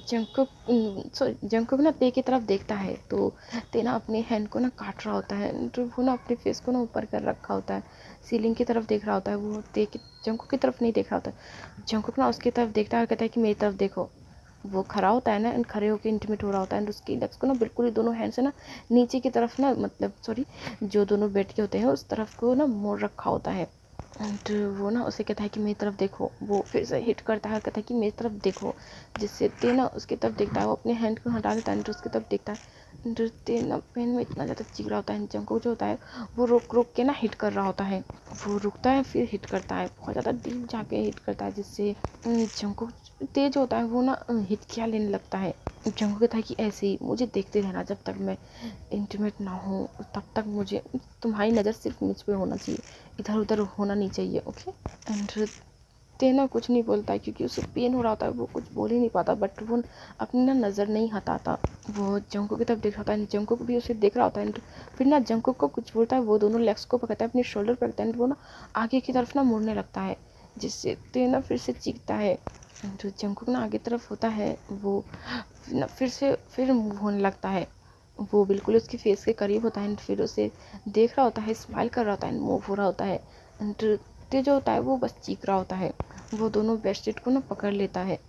जंगकुक ना ते की तरफ देखता है तो ते ना अपने हैंड को ना काट रहा होता है एंड वो ना अपने फेस को ना ऊपर कर रखा होता है, सीलिंग की तरफ देख रहा होता है। वो जंगकुक की तरफ नहीं देख रहा होता। जंगकुक ना उसकी तरफ देखता है और कहता है कि मेरी तरफ देखो। वो खड़ा होता है ना एंड खड़े होकर इंटीमेट हो रहा होता है एंड उसकी लेग्स को ना बिल्कुल ही दोनों हैंड से ना नीचे की तरफ ना मतलब सॉरी जो दोनों बेड के होते हैं उस तरफ को ना मोड़ रखा होता है एंड वो ना उसे कहता है कि मेरी तरफ देखो। वो फिर से हिट करता है और कहता है कि मेरी तरफ देखो, जिससे ते ना उसकी तरफ देखता है, वो अपने हैंड को हटा देता है एंड उसकी तरफ देखता है एंड ते ना पेन में इतना ज़्यादा चीख रहा होता है। जंगकुक जो होता है वो रुक के ना हिट कर रहा होता है, वो रुकता है फिर हिट करता है, बहुत ज़्यादा डीप जाके हिट करता है, जिससे जंगकुक तेज होता है वो ना हिचकियाँ लेने लगता है। जंगकुक कहता है कि ऐसे ही मुझे देखते रहना, जब तक मैं इंटीमेट ना हूँ तब तक मुझे तुम्हारी नज़र सिर्फ मुझ पे होना चाहिए, इधर उधर होना नहीं चाहिए, ओके। एंड तेना कुछ नहीं बोलता है क्योंकि उसे पेन हो रहा होता है, वो कुछ बोल ही नहीं पाता, बट वो अपनी ना नज़र नहीं हटाता। वो जंगकुक की तरफ देख रहा होता है, जंगकुक भी उसे देख रहा होता है। फिर ना जंगकुक को कुछ बोलता है, वो दोनों लेग्स को पकड़ता है, अपने शोल्डर पर रखता है, वो ना आगे की तरफ ना मुड़ने लगता है, जिससे तेना फिर से चीखता है। जो जंगकुक ना आगे तरफ होता है वो ना फिर मूव होने लगता है, वो बिल्कुल उसके फेस के करीब होता है एंड फिर उसे देख रहा होता है, स्माइल कर रहा होता है, मूव हो रहा होता है एंड ते जो होता है वो बस चीख रहा होता है। वो दोनों बेडशीट को ना पकड़ लेता है,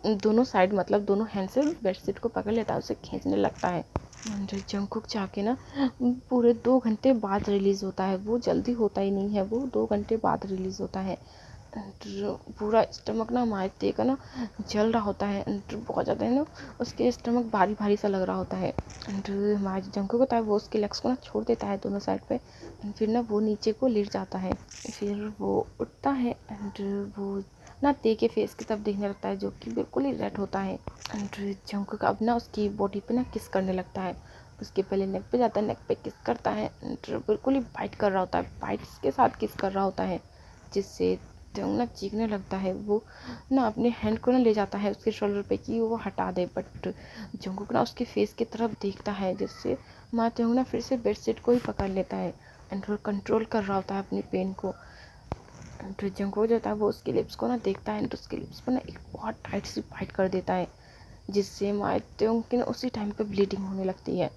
दोनों साइड मतलब दोनों हैंड से बेडशीट को पकड़ लेता है, उसे खींचने लगता है। एंड जंगकुक जाके ना पूरे 2 घंटे बाद रिलीज़ होता है, वो जल्दी होता ही नहीं है, वो 2 घंटे बाद रिलीज़ होता है। पूरा स्टमक ना हमारे ते का ना जल रहा होता है एंड बहुत ज़्यादा है ना उसके स्टमक भारी भारी सा लग रहा होता है एंड हमारा जो जंगकुक होता है वो उसके लेग्स को ना छोड़ देता है दोनों साइड पे एंड फिर ना वो नीचे को लेट जाता है। फिर वो उठता है एंड वो ना ते के फेस की तरफ देखने लगता है जो कि बिल्कुल ही रेड होता है एंड जंगकुक अब ना उसकी बॉडी पे ना किस करने लगता है, उसके पहले नेक पे जाता है, नेक पे किस करता है, बिल्कुल ही बाइट कर रहा होता है, बाइट्स के साथ किस कर रहा होता है, जिससे त्योंग ना चीखने लगता है। वो ना अपने हैंड को ना ले जाता है उसके शोल्डर पे कि वो हटा दे, बट जंगकुक ना उसके फेस की तरफ देखता है, जिससे मा त्योंग ना फिर से बेडशीट को ही पकड़ लेता है एंड वो कंट्रोल कर रहा होता है अपनी पेन को। तो जंगकुक जो होता है वो उसके लिप्स को ना देखता है, तो उसके लिप्स पर ना एक बहुत टाइट सी बाइट कर देता है, जिससे मा त्योंग की ना उसी टाइम पे ब्लीडिंग होने लगती है।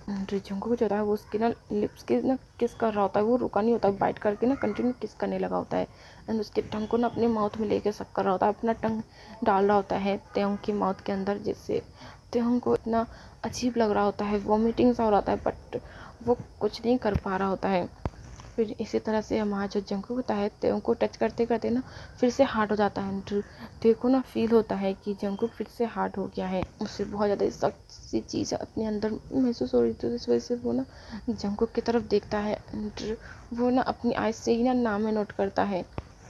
तो जंगकुक जो होता है वो उसके ना लिप्स के ना किस कर रहा होता है, वो रुका नहीं होता, बाइट करके ना कंटिन्यू किस करने लगा होता है एंड उसके टंग को ना अपने माउथ में लेके सक कर रहा होता है, अपना टंग डाल रहा होता है त्योंग की माउथ के अंदर, जिससे त्योंग को इतना अजीब लग रहा होता है, वॉमिटिंग सा हो रहा है, बट वो कुछ नहीं कर पा रहा होता है। फिर इसी तरह से हमारा जो जंगकुक होता है त्योंग को टच करते करते ना फिर से हार्ड हो जाता है। देखो ना फील होता है कि जंगकुक फिर से हार्ड हो गया है, उससे बहुत ज़्यादा सख्त सी चीज़ अपने अंदर महसूस हो रही थी, इस वजह से वो ना जंगकुक की तरफ देखता है एंड वो ना अपनी आइज से ही ना नाम में नोट करता है,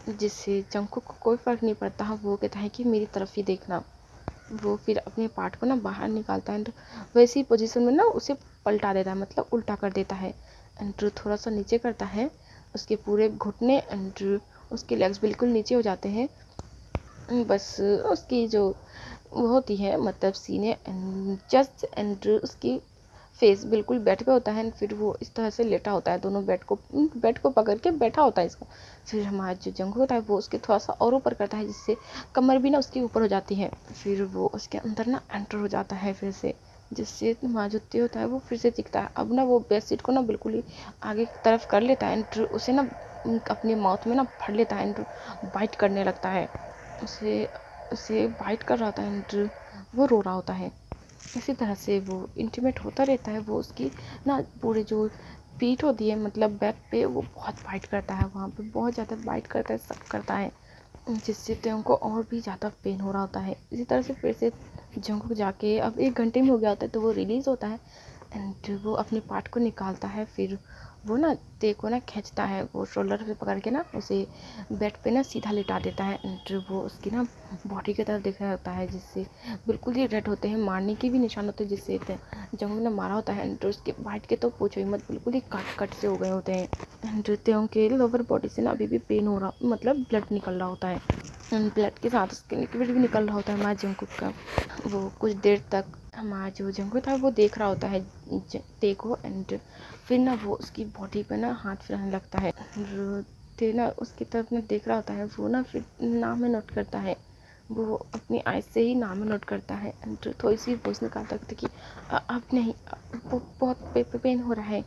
जिससे जंगकुक को कोई फ़र्क नहीं पड़ता। वो कहता है कि मेरी तरफ ही देखना। वो फिर अपने पार्ट को ना बाहर निकालता है एंड वैसी पोजीशन में ना उसे पलटा देता है, मतलब उल्टा कर देता है एंड थोड़ा सा नीचे करता है, उसके पूरे घुटने एंड उसके लेग्स बिल्कुल नीचे हो जाते हैं, बस उसकी जो वो होती है मतलब सीने एंड चेस्ट एंड उसकी फेस बिल्कुल बेड पे होता है एंड फिर वो इस तरह से लेटा होता है, दोनों बेड को पकड़ के बैठा होता है इसका। फिर हमारा जो जंगकुक होता है वो उसके थोड़ा सा और ऊपर करता है, जिससे कमर भी ना उसके ऊपर हो जाती है। फिर वो उसके अंदर ना एंटर हो जाता है फिर से, जिससे हमारा जो त्यों होता है वो फिर से दिखता है। अब ना वो बेडशीट को ना बिल्कुल ही आगे की तरफ कर लेता है एंड उसे ना अपने माउथ में ना फड़ लेता है एंड बाइट करने लगता है, उसे उसे बाइट कर रहा था एंड वो रो रहा होता है। इसी तरह से वो इंटीमेट होता रहता है। वो उसकी ना पूरे जो पीठ होती है मतलब बैक पे वो बहुत बाइट करता है, वहाँ पे बहुत ज़्यादा बाइट करता है, सब करता है, जिससे त्यों को और भी ज़्यादा पेन हो रहा होता है। इसी तरह से फिर से जंगकुक जाके अब 1 घंटे में हो गया होता है, तो वो रिलीज़ होता है एंड वो अपने पार्ट को निकालता है। फिर वो ना ते को ना खींचता है, वो शोल्डर पे पकड़ के ना उसे बेड पे ना सीधा लिटा देता है एंड वो उसकी ना बॉडी की तरफ देखने लगता है, जिससे बिल्कुल ही रेड होते हैं, मारने के भी निशान होते हैं, जिससे जंगकुक ने मारा होता है एंड उसके बाइट के तो पूछो ही मत, बिल्कुल ही कट कट से हो गए होते हैं एंड त्यों के लोअर बॉडी से ना अभी भी पेन हो रहा, मतलब ब्लड निकल रहा होता है एंड ब्लड के साथ उसके लिक्विड भी निकल रहा होता है हमारे जंगकुक का। वो कुछ देर तक हमारा जो जंगकुक था वो देख रहा होता है ते को एंड फिर ना वो उसकी बॉडी पे ना हाथ फिराने लगता है, ते ना उसकी तरफ ना देख रहा होता है। वो ना फिर नाम में नोट करता है, वो अपनी आइज से ही नाम में नोट करता है एंड थोड़ी सी वॉइस निकालता है कि अब नहीं, वो बहुत पेन हो रहा है,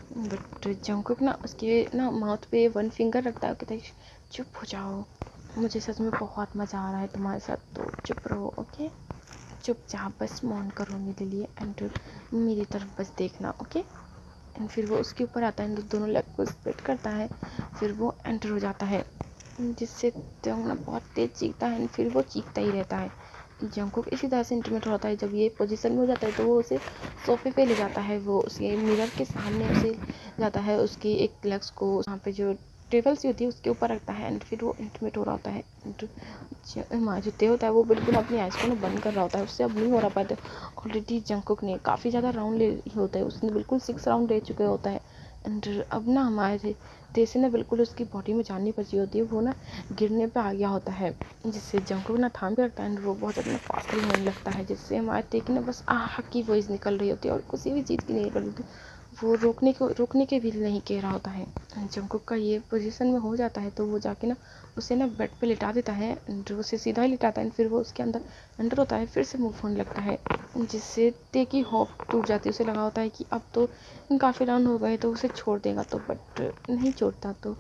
बट जंगकुक ना उसके ना माउथ पे 1 फिंगर रखता है, कहता है चुप हो जाओ, मुझे सच में बहुत मज़ा आ रहा है तुम्हारे साथ, तो चुप रहो, ओके, चुपचाप बस मौन करो मेरे लिए एंड मेरी तरफ बस देखना, ओके। एंड फिर वो उसके ऊपर आता है, दोनों लेग को स्प्रेड करता है, फिर वो एंटर हो जाता है, जिससे त्योंग ना बहुत तेज चीखता है एंड फिर वो चीखता ही रहता है। जंगकुक इसी तरह से इंटीमेट होता है, जब ये पोजीशन में हो जाता है तो वो उसे सोफे पे ले जाता है, वो उसके मिरर के सामने उसे जाता है, उसकी एक लेग्स को वहाँ पे जो टेबल सी होती है उसके ऊपर रखता है एंड फिर वो इंटीमेट हो रहा होता है। हमारा जो त्यों होता है वो बिल्कुल अपनी आइज़ को ना बंद कर रहा होता है, उससे अब नहीं हो रहा पाता। ऑलरेडी जंगकुक ने काफ़ी ज़्यादा राउंड ले होता है, उसने बिल्कुल 6 राउंड ले चुके होता है एंड अब ना हमारे तेसे ने बिल्कुल उसकी बॉडी में जान नहीं बची होती है, वो ना गिरने पे आ गया होता है, जिससे जंगकुक ना थाम के रखता है एंड वो बहुत ज़्यादा फास्टली होने लगता है, जिससे हमारे ते की ना बस आह की वॉइस निकल रही होती है और किसी भी चीज़ की नहीं निकल रही होती। वो रोकने के भी नहीं कह रहा होता है। जंगकुक का ये पोजीशन में हो जाता है तो वो जाके ना उसे ना बेड पे लिटा देता है एंड उसे सीधा ही लिटाता है, फिर वो उसके अंदर अंदर होता है, फिर से मूव होने लगता है, जिससे ते की होप टूट जाती है। उसे लगा होता है कि अब तो काफ़ी राउंड हो गए तो उसे छोड़ देगा, तो बट नहीं छोड़ता, तो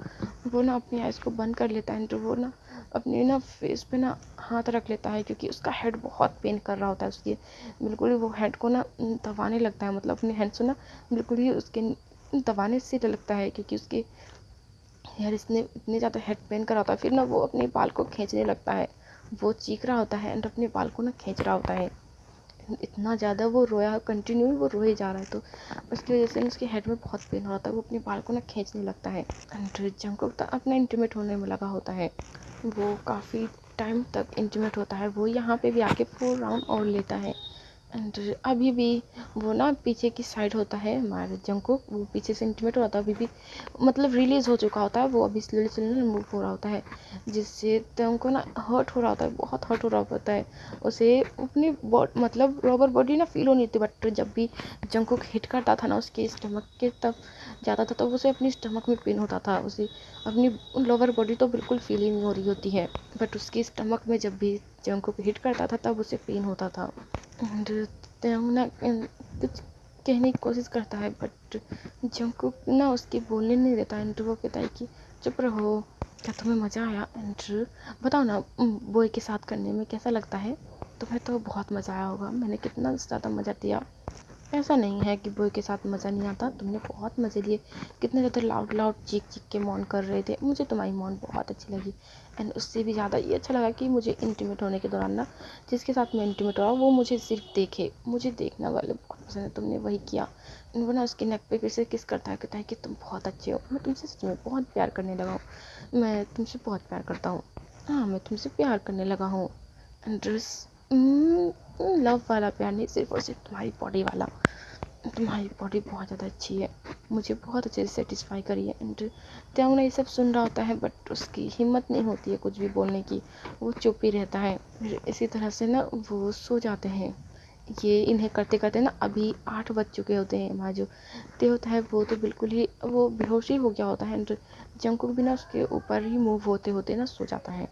वो ना अपनी आइज़ को बंद कर लेता है एंड वो ना अपने ना फेस पे ना हाथ रख लेता है, क्योंकि उसका हेड बहुत पेन कर रहा होता है, उसकी बिल्कुल ही वो हेड को ना दबाने लगता है, मतलब अपने हैंड से ना बिल्कुल ही उसके दबाने से लगता है, क्योंकि उसके यार इसने इतने ज़्यादा हेड पेन करा होता है। फिर ना वो अपने बाल को खींचने लगता है, वो चीख रहा होता है एंड अपने बाल को ना खींच रहा होता है, इतना ज़्यादा वो रोया, कंटिन्यू वो रोए जा रहा है, तो उसकी वजह से उसके हेड में बहुत पेन हो रहा था, वो अपने बाल को ना खींचने लगता है एंड जंगकुक अपना इंटीमेट होने में लगा होता है। वो काफ़ी टाइम तक इंटीमेट होता है, वो यहाँ पे भी आके 4 राउंड और लेता है, एंड अभी भी वो ना पीछे की साइड होता है हमारे जंगकुक, वो पीछे से इंटीमेट हो रहा था, अभी भी मतलब रिलीज़ हो चुका होता है, वो अभी स्लोली स्लोली मूव हो रहा होता है, जिससे तुमको ना हर्ट हो रहा होता है, बहुत हर्ट हो रहा होता है उसे। अपनी मतलब रॉबर बॉडी ना फील होनी थी, बट जब भी जंगकुक हिट करता था ना उसके स्टमक के तब जाता था, तो उसे अपनी स्टमक में पेन होता था, उसे अपनी लोअर बॉडी तो बिल्कुल फील ही नहीं हो रही होती है, बट उसकी स्टमक में जब भी जंगकुक हिट करता था तब उसे पेन होता था। एंड त्याग ना कुछ कहने की कोशिश करता है, बट जंगकुक ना उसके बोलने नहीं देता। एंड वो कहता है कि चुप रहो, क्या तुम्हें मज़ा आया? एंड बताओ ना बॉय के साथ करने में कैसा लगता है? तुम्हें तो बहुत मज़ा आया होगा, मैंने कितना ज़्यादा मज़ा दिया। ऐसा नहीं है कि बॉय के साथ मज़ा नहीं आता, तुमने बहुत मज़े लिए, कितने ज़्यादा लाउड लाउड चीख चीख के मौन कर रहे थे, मुझे तुम्हारी मौन बहुत अच्छी लगी। एंड उससे भी ज़्यादा ये अच्छा लगा कि मुझे इंटीमेट होने के दौरान ना जिसके साथ मैं इंटीमेट हो रहा हूँ वो मुझे सिर्फ देखे, मुझे देखने वाले बहुत पसंद है, तुमने वही किया। वो ना उसके नेक पे फिर से किस करता है, कहता है कि तुम बहुत अच्छे हो, मैं तुमसे सच में बहुत प्यार करने लगा हूँ, मैं तुमसे बहुत प्यार करता हूँ, हाँ मैं तुमसे प्यार करने लगा हूँ। एंड लव वाला प्यार नहीं, सिर्फ और सिर्फ तुम्हारी बॉडी वाला, तुम्हारी बॉडी बहुत ज़्यादा अच्छी है, मुझे बहुत अच्छे से सेटिस्फाई करी है। एंड त्याग ना ये सब सुन रहा होता है, बट उसकी हिम्मत नहीं होती है कुछ भी बोलने की, वो चुप ही रहता है। फिर इसी तरह से ना वो सो जाते हैं। ये इन्हें करते करते ना अभी 8 बज चुके होते हैं। हमारा जो ते होता है वो तो बिल्कुल ही वो बेहोश ही हो गया होता है, एंड जंकुक भी ना उसके ऊपर ही मूव होते होते ना सो जाता है।